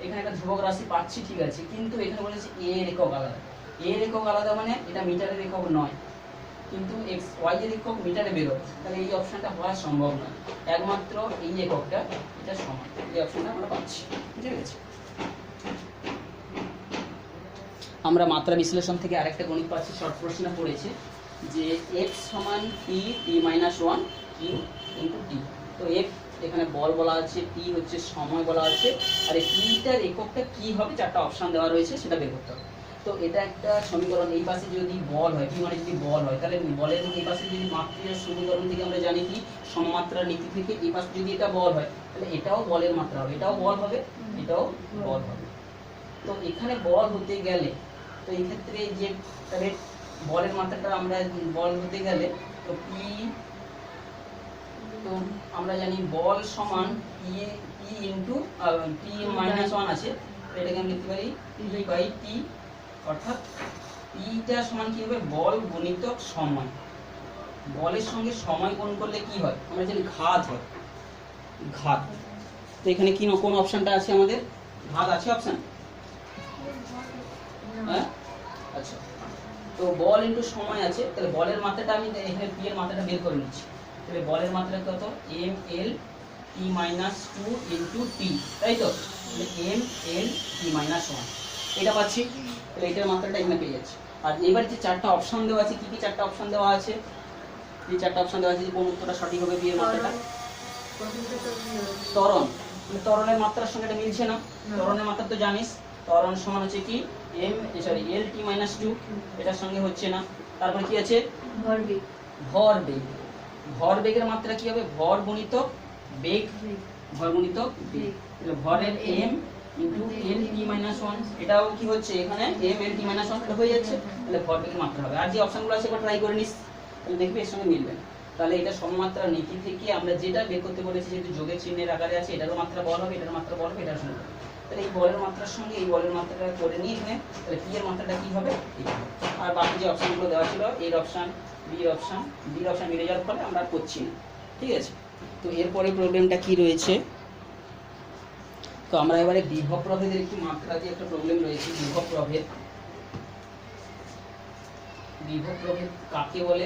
এখানে একটা ধ্রুবক রাশি পাচ্ছি, ঠিক আছে, কিন্তু এখানে বলেছে এ এর একক আলাদা। এ এর একক আলাদা মানে এটা মিটারের একক নয়, কিন্তু এক্স ওয়াই এর একক মিটারে বেরোবে, তাহলে এই অপশনটা হওয়া সম্ভব নয়, একমাত্র এই এককটা এটা সমান, এই অপশনটা আমরা পাচ্ছি, ঠিক আছে। আমরা মাত্রা বিশ্লেষণ থেকে আরেকটা গণিত পাচ্ছি, শর্ট প্রশ্ন পড়েছে যে x সমান টি টি মাইনাস 1 কিউ ইন্টু টি। তো f এখানে বল বলা আছে, টি হচ্ছে সময় বলা আছে, আর এই টিটার এককটা কি হবে চারটা অপশন দেওয়া রয়েছে, সেটা বের করতে হবে। তো এটা একটা সমীকরণ, এই পাশে যদি বল হয়, টি মানে যদি বল হয়, তাহলে বলের এই পাশে যদি মাত্রার সমীকরণ থেকে আমরা জানি কি সমমাত্রার নীতি থেকে, এই পাশে যদি এটা বল হয় তাহলে এটাও বলের মাত্রা হবে, এটাও বল হবে, এটাও বল হবে। তো এখানে বল হতে গেলে, তো এই ক্ষেত্রে যে তাহলে বলের মাত্রাটা আমরা বল হতে গেলে তো পি, তো আমরা জানি বল সমান পি ইন্টু পি মাইনাস 1 আছে, এটাকে আমি লিখতে পারি পি বাই টি, অর্থাৎ পিটা সমান কি হবে বল গুণিতক সময়। বলের সঙ্গে সময় গুণ করলে কি হয় আমরা জানি ঘাত হয়, ঘাত। তো এখানে কি কোন অপশনটা আছে আমাদের, ঘাত আছে অপশন, হ্যাঁ আচ্ছা। তো বল ইন্টু সময় আছে, তাহলে বলের মাত্রাটা আমি এখানে পি এর মাত্রাটা বের করে নিচ্ছি, তাহলে বলের মাত্রা কত M L T minus 2 into T, তাই তো, এম এল টি মাইনাস 1 এটা পাচ্ছি, তাহলে এটার মাত্রাটা এখানে পেয়ে যাচ্ছে। আর এবার যে চারটা অপশন দেওয়া আছে, কি কি চারটা অপশন দেওয়া আছে, যে চারটা অপশন দেওয়া আছে যে কোন উত্তরটা সঠিক হবে পি এর মাত্রাটা, ত্বরণ, ত্বরণের মাত্রার সঙ্গে এটা মিলছে না, ত্বরণের মাত্রা তো জানিস, ত্বরণ সমান হচ্ছে কি am sorry L T minus 2, এটার সঙ্গে হচ্ছে না। তারপর কি আছে ভরবেগ, ভরবেগ, ভরবেগের মাত্রা কি হবে ভর গুণিতক বেগ, ভর গুণিতক বেগ, তাহলে ভরের M into L T minus 1, এটাও কি হচ্ছে এখানে এম এল টি মাইনাস 1 হয়ে যাচ্ছে, তাহলে ভরবেগের মাত্রা হবে। আর যে অপশনগুলো আছে একবার ট্রাই করে নিস, তাহলে দেখবি এর সঙ্গে মিলবে। তাহলে এটা সমমাত্রা নীতি থেকে আমরা যেটা বের করতে বলেছি, যেহেতু যোগের চিহ্নের আকারে আছে, এটারও মাত্রা বল হবে, এটার মাত্রা বল হবে, এটার সঙ্গে, তাহলে এই বলের মাত্রার সঙ্গে এই বলের মাত্রাটা করে নিয়ে এখানে, তাহলে পি এর মাত্রাটা কি হবে ঠিক হবে। আর বাকি যে অপশনগুলো দেওয়া ছিল এর অপশন বির অপশন মিলে যাওয়ার ফলে আমরা করছি না, ঠিক আছে। তো এরপরে প্রবলেমটা কি রয়েছে, তো আমরা এবারে বিভব প্রভেদের একটু মাত্রা দিয়ে একটা প্রবলেম রয়েছে। বিভব প্রভেদ, বিভব প্রভেদ কাকে বলে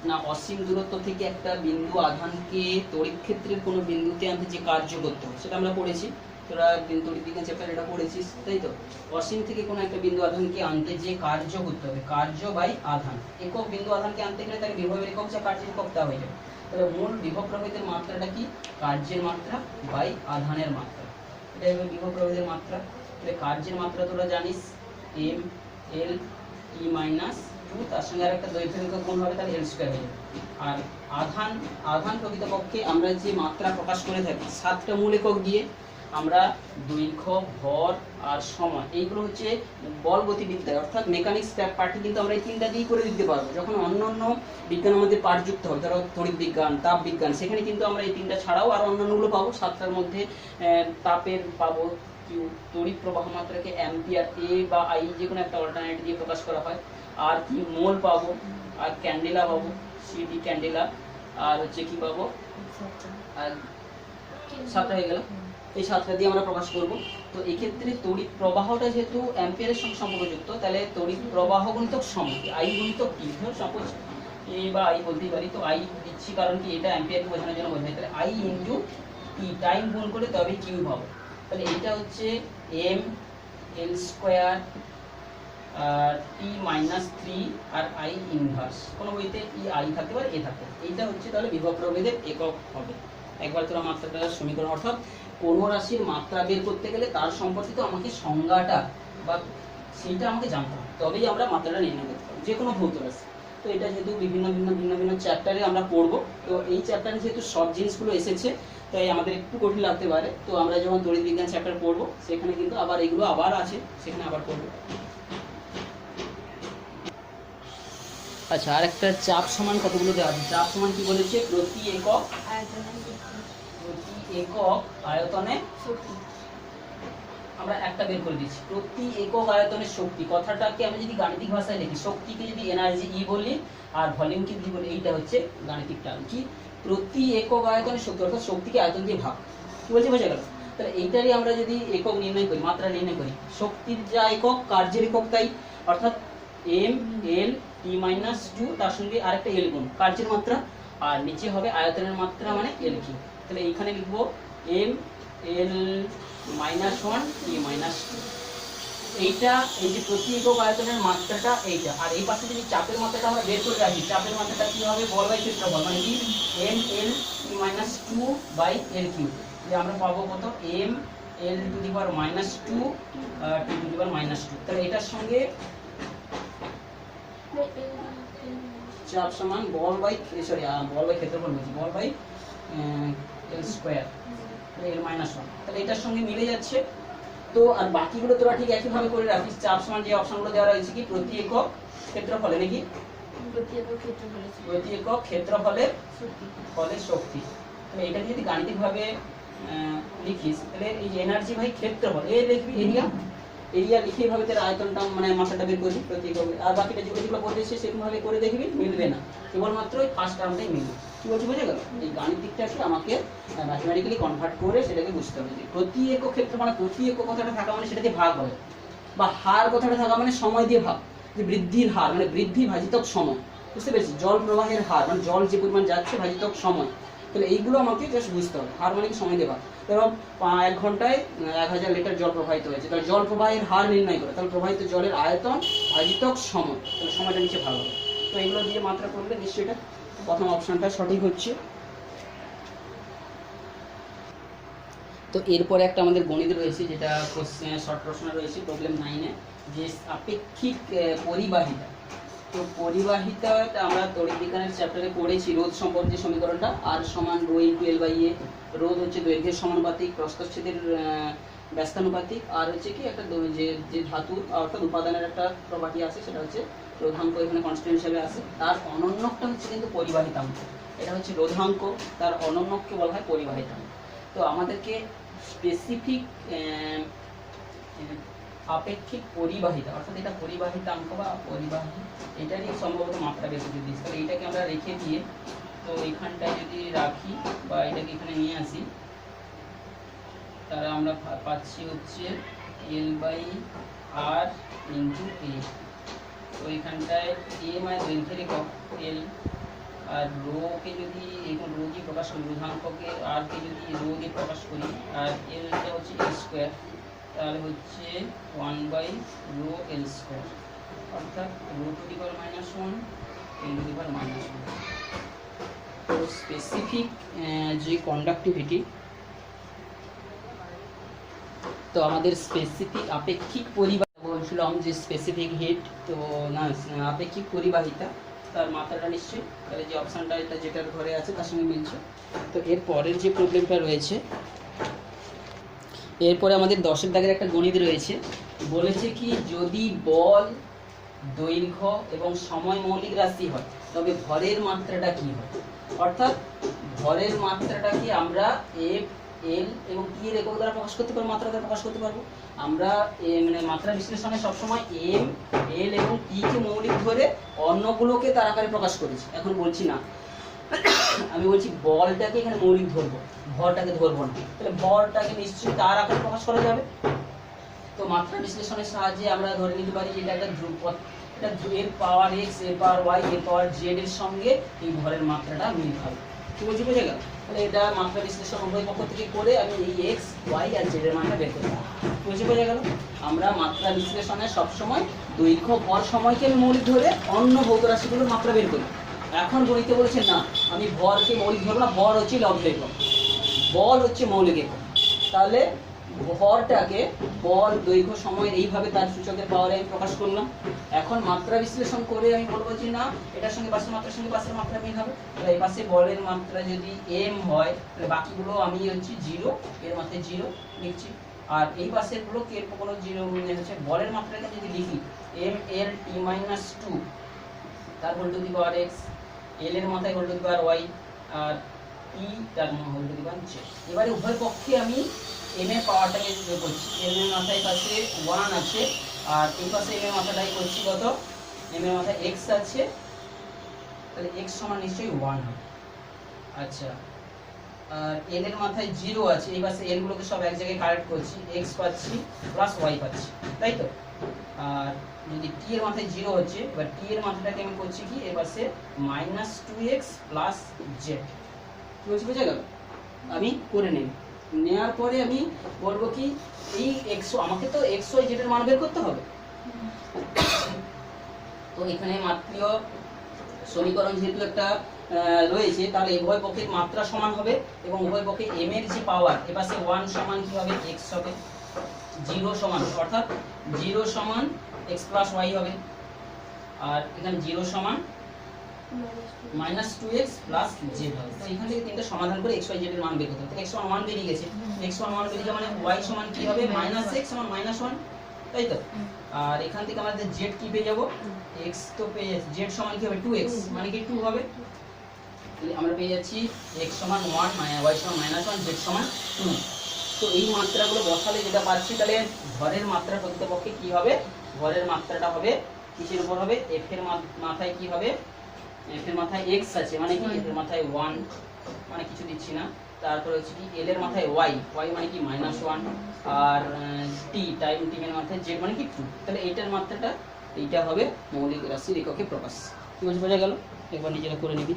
না, অসীম দূরত্ব থেকে একটা বিন্দু আধানকে তড়িৎ ক্ষেত্রের কোনো বিন্দুতে আনতে যে কার্য করতে হয় সেটা আমরা পড়েছি, তোরা তড়িৎ বিজ্ঞান চ্যাপ্টার এটা পড়েছিস, তাই তো। অসীম থেকে কোনো একটা বিন্দু আধানকে আনতে যে কার্য করতে হবে, কার্য বাই আধান, একক বিন্দু আধানকে আনতে গেলে তাকে বিভবের একক যা কার্যের একক তা হয়ে যাবে। তাহলে মূল বিভব প্রভেদের মাত্রাটা কি কার্যের মাত্রা বাই আধানের মাত্রা, এটা হবে বিভব প্রভেদের মাত্রা। তাহলে কার্যের মাত্রা তোরা জানিস এম এল টি মাইনাস 2, তার সঙ্গে আরেকটা দৈর্ঘ্যের একক গুণ হবে, তাহলে এল স্কয়ার হয়ে যাবে। আর আধান প্রকৃতপক্ষে আমরা যে মাত্রা প্রকাশ করে থাকি 7টা মূল একক দিয়ে, আমরা দৈর্ঘ্য, ভর আর সময়, এইগুলো হচ্ছে বল গতিবিদ্যায় অর্থাৎ মেকানিক্স পার্টে কিন্তু আমরা এই 3টা দিয়েই করে দিতে পারবো। যখন অন্যান্য বিজ্ঞান আমাদের পাঠ যুক্ত হবে, ধরো তড়িৎ বিজ্ঞান, তাপ বিজ্ঞান, সেখানে কিন্তু আমরা এই 3টা ছাড়াও আর অন্যান্যগুলো পাবো। 7টার মধ্যে তাপের পাবো কিউ, তড়িৎ প্রবাহ মাত্রাকে অ্যাম্পিয়ার, এ বা আই যে কোনো একটা অল্টারনেট দিয়ে প্রকাশ করা হয়, আর কি মোল পাবো, আর ক্যান্ডেলা পাবো, সিডি ক্যান্ডেলা, আর হচ্ছে কি পাবো, আর 7টা হয়ে গেল, এই 7টা দিয়ে আমরা প্রকাশ করব। তো এই ক্ষেত্রে তড়িৎ প্রবাহটা যেহেতু অ্যাম্পিয়ারের সঙ্গে সম্পর্কযুক্ত, তাহলে তড়িৎ প্রবাহ গুণিতক সময় আই গুণিতক টি, ধর সাপোজ এ বা আই বলতেই পারি, তো আই দিচ্ছি কারণ কি এটা অ্যাম্পিয়ারকে বোঝানোর জন্য বোঝাই, তাহলে আই ইনটু টি, টাইম গুণ করে তবে কিউ পাবো। তাহলে এটা হচ্ছে এম এল স্কয়ার আর টি মাইনাস 3 আর আই ইনভার্স, কোনো বইতে ই আই থাকতে পারে, এ থাকতে পারে, এইটা হচ্ছে তাহলে বিভব প্রভেদের একক হবে। একবার তোরা মাত্রাটার সমীকরণ, অর্থাৎ কোনো রাশির মাত্রা বের করতে গেলে তার সম্পর্কিত আমাকে সংজ্ঞাটা বা সেইটা আমাকে জানতে হবে, তবেই আমরা মাত্রাটা নির্ণয় করতে পারবো যে কোনো ভৌত রাশি। তো এটা যেহেতু ভিন্ন ভিন্ন চ্যাপ্টারে আমরা পড়বো, তো এই চ্যাপ্টারে যেহেতু সব জিনিসগুলো এসেছে তাই আমাদের একটু কঠিন লাগতে পারে। তো আমরা যখন তড়িৎ বিজ্ঞান চ্যাপ্টার পড়বো সেখানে কিন্তু আবার এগুলো আবার আছে, সেখানে আবার পড়বো। আচ্ছা, আর একটা চাপ সমান কতগুলো দেওয়া আছে। চাপ সমান কি বলেছে, প্রতি একক আয়তনে শক্তি। আমরা একটা বের করে দিচ্ছি, প্রতি একক আয়তনের শক্তি। কথাটাকে আমি যদি গাণিতিক ভাষায় লিখি, শক্তিকে যদি এনার্জি ই বলি আর ভলিউমকে ভি বলি, এইটা হচ্ছে গাণিতিক টার্ম কি, প্রতি একক আয়তনের শক্তি, অর্থাৎ শক্তিকে আয়তন দিয়ে ভাগ। কি বলছে, বোঝা গেল? তাহলে এইটারই আমরা যদি একক নির্ণয় করি, মাত্রা নির্ণয় করি, শক্তির যা একক কার্যের একক তাই, অর্থাৎ M L T minus two, তার সঙ্গে আরেকটা এল গুণ কার্যের মাত্রা, আর নিচে হবে আয়তনের মাত্রা মানে এল কিউ। তাহলে এইখানে লিখবো M L minus one T minus two. এইটা এই যে প্রতি একক আয়তনের মাত্রাটা এইটা, আর এই পাশে যদি চাপের মাত্রাটা আমরা বের করে রাখি, চাপের মাত্রাটা কি হবে, বল বাই ক্ষেত্রফল মানে কি M L T minus two by L cube. যে আমরা পাবো কত, M L to the power minus two T to the power minus two. তাহলে এটার সঙ্গে চাপ সমান বল বাই ক্ষেত্রফল বলছি, বল বাই L square L minus one. তাহলে এটার সঙ্গে মিলে যাচ্ছে। তো আর বাকিগুলো তোরা ঠিক একইভাবে করে রাখিস। চাপ সমান যে অপশনগুলো দেওয়া রয়েছে কি, প্রতি একক ক্ষেত্রফলে নাকি, প্রতি একক ক্ষেত্রফলের ফলের শক্তি। তাহলে এটা যদি গাণিতিকভাবে লিখিস, তাহলে এই যে এনার্জি বাই ক্ষেত্রফল, এ লিখবি এরিয়া, এরিয়া লিখে এইভাবে তার আয়তনটা মানে মাত্রাটা বের করবি প্রতি একক। আর বাকিটা যেগুলো পড়েছে সেরকমভাবে করে দেখবি, মিলবে না, কেবলমাত্র ওই ফার্স্ট টার্মটাই মিলবে। কি বলছি, বুঝে গেল? এই গাণিতিকটাকে আমাকে ম্যাথমেটিক্যালি কনভার্ট করে সেটাকে বুঝতে হবে যে প্রতি একক ক্ষেত্র মানে প্রতি একক কথাটা থাকা মানে সেটা দিয়ে ভাগ হবে, বা হার কথাটা থাকা মানে সময় দিয়ে ভাগ, যে বৃদ্ধির হার মানে বৃদ্ধি ভাজিতক সময়, বুঝতে পেরেছি? জল প্রবাহের হার মানে জল যে পরিমাণ যাচ্ছে ভাজিতক সময়। তাহলে এইগুলো আমাকে জাস্ট বুঝতে হবে। হার মানে কি, সময় দিয়ে ভাগ। ধরো 1 ঘন্টায় 1000 লিটার জল প্রবাহিত হয়েছে, তাহলে জল প্রবাহের হার নির্ণয় করে, তাহলে প্রবাহিত জলের আয়তন ভাজিতক সময়, তাহলে সময়টা নিচে ভাগ হবে। তো এইগুলো দিয়ে মাত্রা করলে নিশ্চয়ই এটা প্রথম অপশনটা সঠিক হচ্ছে। তো এরপরে একটা আমাদের গণিত রয়েছে, যেটা শর্ট প্রশ্ন রয়েছে প্রবলেম 9-এ, যে আপেক্ষিক পরিবাহিতা। তো পরিবাহিতাটা আমরা তড়িৎ বিজ্ঞানের চ্যাপ্টারে পড়েছি, রোধ সম্পর্কে যে সমীকরণটা, আর সমান রো ইন্টু এল বাই এ। রোধ হচ্ছে দৈর্ঘ্যের সমানুপাতিক, প্রস্থচ্ছেদের ব্যস্তানুপাতিক, আর হচ্ছে কি একটা যে ধাতু অর্থাৎ উপাদানের একটা প্রপার্টি আছে সেটা হচ্ছে রোধাঙ্ক, এখানে কনস্ট্যান্ট হিসেবে আছে। তার অনন্যকটা হচ্ছে কিন্তু পরিবাহিতাঙ্ক, এটা হচ্ছে রোধাঙ্ক, তার অনন্যককে বলা হয় পরিবাহিতাঙ্ক। তো আমাদেরকে স্পেসিফিক আপেক্ষিক পরিবাহিতা, অর্থাৎ এটা পরিবাহিতাঙ্ক বা পরিবাহী, এটারই সম্ভবত মাত্রা বের করে দিচ্ছি। তাহলে এইটাকে আমরা রেখে দিয়ে, তো এইখানটায় যদি রাখি বা এটাকে এখানে নিয়ে আসি, তাহলে আমরা পাচ্ছি হচ্ছে এল বাই আর ইন্টু এ। তো এইখানটায় এ মানে দৈর্ঘ্যের একক এল, আর রোকে যদি এখন রো দিয়ে প্রকাশ করি, রোধাঙ্ককে আরকে যদি রো দিয়ে প্রকাশ করি, আর এলটা হচ্ছে এল স্কোয়ার, তাহলে হচ্ছে 1 বাই রো এল স্কোয়ার, অর্থাৎ rho to the power minus 1 L to the power minus 1। তো স্পেসিফিক যে কন্ডাক্টিভিটি, তো আমাদের স্পেসিফিক আপেক্ষিক পরিবাহিতা বলছিলাম যে স্পেসিফিক হিট, তো না আপেক্ষিক পরিবাহিতা, তার মাত্রাটা নিশ্চয়ই, তাহলে যে অপশানটা এটা যেটার ঘরে আছে তার সঙ্গে মিলছে। তো এর পরের যে প্রবলেমটা রয়েছে, এরপরে আমাদের 10-এর দাগের একটা গণিত রয়েছে, বলেছে কি যদি বল, দৈর্ঘ্য এবং সময় মৌলিক রাশি হয় তবে ভরের মাত্রাটা কি হয়। অর্থাৎ ভরের মাত্রাটাকে আমরা এফ এল এবং টি এর একক দ্বারা প্রকাশ করতে পারবো, মাত্রা দ্বারা প্রকাশ করতে পারবো। আমরা মানে মাত্রা বিশ্লেষণে সবসময় এম এল এবং টি কে মৌলিক ধরে অন্যগুলোকে তার আকারে প্রকাশ করেছি। এখন বলছি না, আমি বলছি বলটাকে এখানে মৌলিক ধরবো, ভরটাকে ধরবো না। তাহলে ভরটাকে নিশ্চয়ই তার আকারে প্রকাশ করা যাবে। তো মাত্রা বিশ্লেষণের সাহায্যে আমরা ধরে নিতে পারি যে এটা একটা ধ্রুবক, এটা এর পাওয়ার এক্স, এর পাওয়ার ওয়াই, এর পাওয়ার জেড এর সঙ্গে এই ভরের মাত্রাটা মিল খাবে। কি বলছি, বুঝে গেল? তাহলে এটা মাত্রা বিশ্লেষণ উভয় পক্ষ থেকে করে আমি এই এক্স ওয়াই আর জেড এর মানটা বের করতে পারি। বোঝা গেল? আমরা মাত্রা বিশ্লেষণে সবসময় দৈর্ঘ্য, ভর, সময়কে আমি মৌলিক ধরে অন্য ভৌত রাশিগুলোর মাত্রা বের করি। এখন গণিতে বলেছে না, আমি ভরকে মৌলিক ধরবো না, ভর হচ্ছে লব্ধ একক, বল হচ্ছে মৌলিক একক। তাহলে ভরটাকে বল দৈর্ঘ্য সময় এইভাবে তার সূচকের পাওয়ারে আমি প্রকাশ করলাম। এখন মাত্রা বিশ্লেষণ করে আমি বলবো যে না এটার সঙ্গে পাশের মাত্রার সঙ্গে পাশের মাত্রা মিল হবে, তাহলে এই পাশে বলের মাত্রা যদি m হয় তাহলে বাকিগুলো আমি হচ্ছে 0 এর মাথায় 0 লিখছি, আর এই পাশের গুলো কে কোনো 0 হচ্ছে বলের মাত্রাকে যদি লিখি m l t - 2 তার whole to the power x, l এর মাথায় whole to the power y, আর e তার whole to the power z। এবারে উভয় পক্ষে আমি m এর পাওয়ারটাকে যোগ করছি, m এর মাথায় পাশে 1 আছে আর এই পাশে m এর মাথাটাই করছি কত, m এর মাথায় x আছে, তাহলে x সমান নিশ্চয়ই 1 হবে। আচ্ছা, আর l এর মাথায় 0 আছে, এই পাশে l গুলোকে সব এক জায়গায় কালেক্ট করছি, x পাচ্ছি প্লাস y পাচ্ছি, তাই তো। আর যদি t এর মাথায় 0 হচ্ছে, এবার t এর মাথাটাকে আমি করছি কি এর পাশে -2x প্লাস z, কি বলছি বুঝে গেল? আমি করে নেব, নেওয়ার পরে আমি বলবো কি এই x আমাকে তো x y z এর মান বের করতে হবে। তো এখানে মাত্রিয় সমীকরণ যেহেতু একটা রয়েছে, তাহলে উভয় পক্ষের মাত্রা সমান হবে এবং উভয় পক্ষে m এর যে পাওয়ার এপাশে 1 সমান কি হবে x হবে, 0 সমান অর্থাৎ 0 সমান x প্লাস y হবে, আর এখানে 0 সমান -2x প্লাস z হবে। তো এখান থেকে তিনটা সমাধান করে x y z এর মান বের করতে হবে। তো x সমান 1 বেরিয়ে গেছে, x সমান 1 বেরিয়ে যাওয়া মানে y সমান কি হবে -x সমান -1, তাই তো। আর এখান থেকে আমাদের z কি পেয়ে যাব, x তো পেয়ে z সমান কি হবে 2x মানে কি 2 হবে, তাহলে আমরা পেয়ে যাচ্ছি x সমান 1 y সমান -1 z সমান 2। তো এই মাত্রাগুলো বসালে যেটা পাচ্ছি, তাহলে ভরের মাত্রা প্রকৃতপক্ষে কি হবে, ভরের মাত্রাটা হবে কিসের উপর হবে, f এর মাথায় কি হবে, f এর মাথায় x আছে মানে কি f এর মাথায় 1 মানে কিছু দিচ্ছি না, তারপরে হচ্ছে কি l এর মাথায় y মানে কি -1, আর t টাইম t এর মাথায় z মানে কি 2, তাহলে এইটার মাত্রাটা এইটা হবে মৌলিক রাশির এককে প্রকাশ। কি বলছে বোঝা গেল? একবার নিজেরা করে নিবি।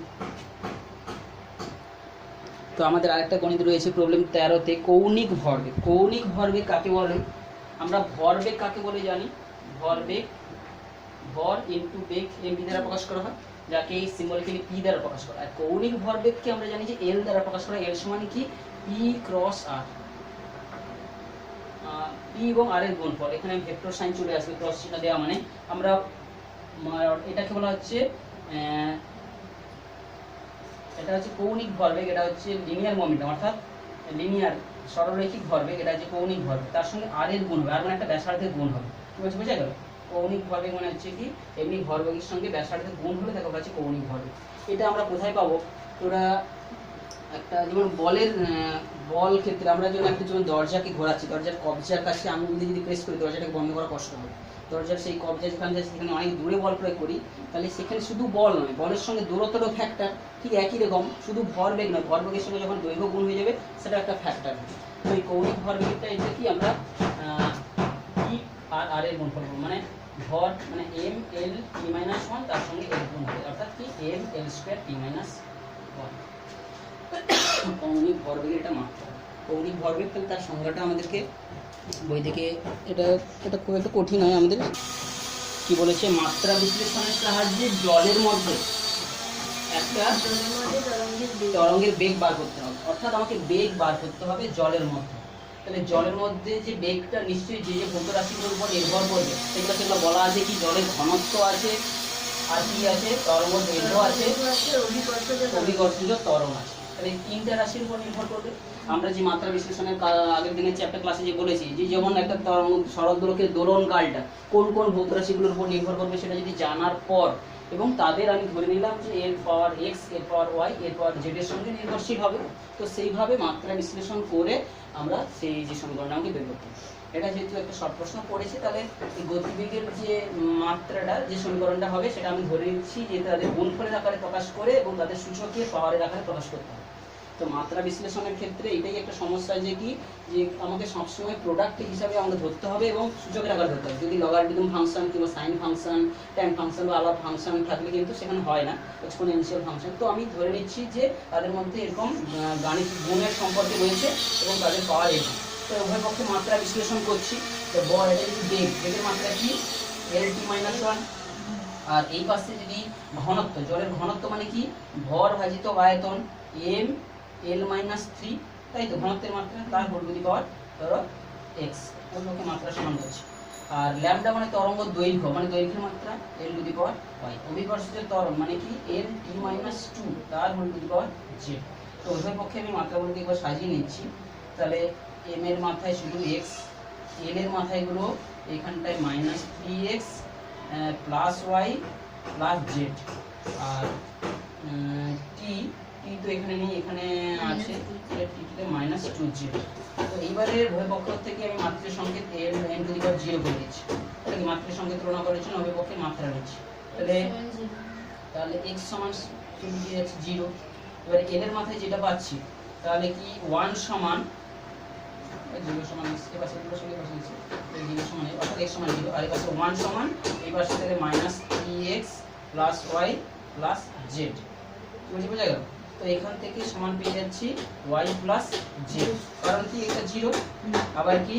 তো আমাদের আরেকটা গণিত রয়েছে প্রবলেম 13তে, কৌণিক ভরবেগ। কৌণিক ভরবেগ কাকে বলে? আমরা ভরবেগ কাকে বলে জানি, ভরবেগ ভর ইনটু বেগ mv দ্বারা প্রকাশ করা হয়, যাকে এই সিম্বলিক্যালি p দ্বারা প্রকাশ করা হয়। কৌণিক ভরবেগকে আমরা জানি যে l দ্বারা প্রকাশ করা হয়, l সমান কি p ক্রস r, p এবং r এর গুণফল, এখানে ভেক্টর সাইন চলে আসবে ক্রস চিহ্ন দেওয়া মানে আমরা এটাকে বলা হচ্ছে এটা হচ্ছে কৌণিক ভরবেগ, এটা হচ্ছে লিনিয়ার মোমেন্টাম অর্থাৎ লিনিয়ার সরলরৈখিক ভরবেগ, এটা হচ্ছে কৌণিক ভরবেগ, তার সঙ্গে r এর গুণ হবে, আর মানে একটা ব্যাসার্ধের গুণ হবে। কি বলছে বোঝা গেল? কৌণিক ভরবেগ মানে হচ্ছে কি এমনি ভরবেগের সঙ্গে ব্যাসার্ধের গুণ হলে তাকে বলা হচ্ছে কৌণিক ভরবেগ। এটা আমরা কোথায় পাবো, তোরা একটা যেমন বল ক্ষেত্রে আমরা যখন একটা যেমন দরজাকে ঘোরাচ্ছি, দরজার কবজার কাছে আঙুল দিয়ে যদি প্রেস করি দরজাটাকে বন্ধ করা কষ্ট হবে, দরজার সেই কবজা যেখানে যাচ্ছে সেখানে অনেক দূরে বল প্রয়োগ করি, তাহলে সেখানে শুধু বল নয়, বলের সঙ্গে দূরত্বটাও ফ্যাক্টর, ঠিক একই রকম, শুধু ভরবেগ নয়, ভরবেগের সঙ্গে যখন দৈর্ঘ্য গুণ হয়ে যাবে সেটা একটা ফ্যাক্টর। তো এই কৌণিক ভরবেগটা এটা কি আমরা p আর r এর গুণফল করব, মানে ভর মানে m l t - 1 তার সঙ্গে l গুণ হবে, অর্থাৎ কি m l স্কয়ার t - 1। কৌণিক ভরবেগের এটা মাত্রা। কৌণিক ভরবেগ তাহলে তার সংজ্ঞাটা আমাদেরকে বই থেকে, এটা খুব একটা কঠিন হয় আমাদের, কি বলেছে, মাত্রা বিশ্লেষণের সাহায্যে জলের মধ্যে একটা তরঙ্গের বেগ বার করতে হবে, অর্থাৎ আমাকে বেগ বার করতে হবে জলের মধ্যে। তাহলে জলের মধ্যে যে বেগটা নিশ্চয়ই যে ভৌত রাশিগুলোর উপর নির্ভর করবে, সেগুলো বলা আছে কি জলের ঘনত্ব আছে, আর কি আছে তরঙ্গ দৈর্ঘ্য আছে, অভিকর্ষজ ত্বরণ আছে। তাহলে এই তিনটা রাশির উপর নির্ভর করবে। আমরা যে মাত্রা বিশ্লেষণের আগের দিনের চ্যাপ্টার ক্লাসে যে বলেছি যে যেমন একটা তরঙ্গ সরল দোলকের দোলন কালটা কোন কোন ভৌত রাশিগুলোর উপর নির্ভর করবে সেটা যদি জানার পর এবং তাদের আমি ধরে নিলাম যে এর পাওয়ার x এর পাওয়ার y এর পাওয়ার z এর সঙ্গে নির্ভরশীল হবে, তো সেইভাবে মাত্রা বিশ্লেষণ করে আমরা সেই যে সমীকরণটা আমাকে বের করতে হবে। এটা যেহেতু একটা শর্ট প্রশ্ন পড়েছে, তাহলে এই গতিবেগের যে মাত্রাটা যে সমীকরণটা হবে সেটা আমি ধরে নিচ্ছি যে তাদের গুণফলের আকারে প্রকাশ করে এবং তাদের সূচকের পাওয়ারের আকারে প্রকাশ করতে হবে। তো মাত্রা বিশ্লেষণের ক্ষেত্রে এটাই একটা সমস্যা যে কি যে আমাকে সবসময় প্রোডাক্ট হিসাবে আমাকে ধরতে হবে এবং সূচকের আকারে ধরতে হবে। যদি লগারিদম ফাংশন কিংবা সাইন ফাংশন, ট্যান ফাংশন বা আলাদা ফাংশন থাকলে কিন্তু সেখানে হয় না এক্সপোনেনশিয়াল ফাংশন। তো আমি ধরে নিচ্ছি যে তাদের মধ্যে এরকম গাণিতিক গুণের সম্পর্কে রয়েছে এবং তাদের পাওয়ার এরকম। তো উভয় পক্ষে মাত্রা বিশ্লেষণ করছি। তো এটা যদি বেগের মাত্রা কি lt - 1, আর এই পাশে যদি ঘনত্ব, জলের ঘনত্ব মানে কি ভর ভাজিত আয়তন m l - 3, তাই তো ঘনত্বের মাত্রা তার হোল টু দি পাওয়ার ধরো এক্স, ওগুলোকে মাত্রা সমান করছি। আর ল্যামডা মানে তরঙ্গ দৈর্ঘ্য, মানে দৈর্ঘ্যের মাত্রা এল টু দি পাওয়ার ওয়াই। অভিকর্ষ যে ত্বরণ মানে কি এল টি মাইনাস টু তার whole to the power Z. তো উভয় পক্ষে আমি মাত্রাগুলোকে একবার সাজিয়ে নিচ্ছি। তাহলে এম এর মাথায় শুধু এক্স, এল এর মাথায়গুলো এখানটায় minus three X plus Y plus Z. আর টি টি তো এখানে নেই, এখানে আছে টিতে মাইনাস টু জেড। তো এইবারে উভয় পক্ষ থেকে আমি মাত্রার সংকেত L N to the power zero করে দিচ্ছি। এটা কি মাত্রার সংকেত তুলনা করার জন্য উভয় পক্ষে মাত্রা নিচ্ছি। তাহলে এক্স সমান চলে গিয়ে যাচ্ছে জিরো। এবারে এল এর মাথায় যেটা পাচ্ছি তাহলে কি ওয়ান সমান জিরো সমান এর পাশে দুটোর সঙ্গে পাশে নিচ্ছি, জিরো সমান অর্থাৎ এক্স সমান জিরো, আর এর পাশে ওয়ান সমান এই পাশে থেকে minus three X plus Y plus Z. বুঝে বোঝা গেল? তো এখান থেকে সমান পেয়ে যাচ্ছি ওয়াই প্লাস জেড, কারণ কি এটা জিরো। আবার কি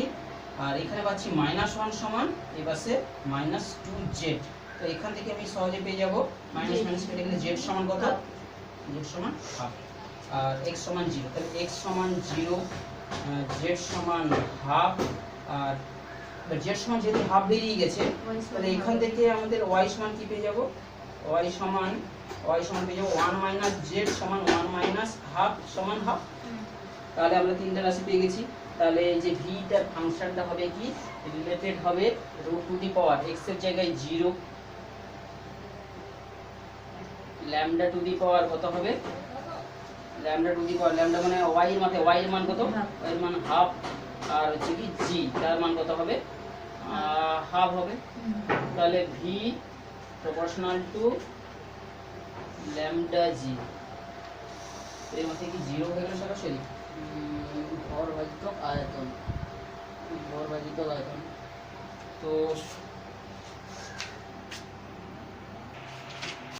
আর এখানে পাচ্ছি মাইনাস ওয়ান সমান এই পাশে মাইনাস টু জেড। তো এখান থেকে আমি সহজে পেয়ে যাব মাইনাস মাইনাস কেটে গেলে জেড সমান কত, জেড সমান হাফ। আর এক্স সমান জিরো, তাহলে এক্স সমান জিরো, জেড সমান হাফ। আর জেড সমান যেহেতু হাফ বেরিয়ে গেছে তাহলে এখান থেকে আমাদের ওয়াই সমান কি পেয়ে যাব, ওয়াই সমান পেয়ে যাবো ওয়ান মাইনাস জেড সমান ওয়ান মাইনাস হাফ সমান হাফ। তাহলে আমরা তিনটা রাশি পেয়ে গেছি। তাহলে এই যে ভিটার ফাংশনটা হবে কি রিলেটেড হবে root to the power X এর জায়গায় zero, lambda to the power কত হবে, lambda to the power lambda মানে ওয়াই এর মাথায় ওয়াই এর মান কত, ওয়াই এর মান হাফ। আর হচ্ছে কি জি তার মান কত হবে, হাফ হবে। তাহলে ভি প্রপোর্শনাল টু ল্যামডা জি, এর মধ্যে কি জিরো হয়ে গেল সরাসরি, ভর ভাজিত আয়তন, ভর ভাজিত আয়তন। তো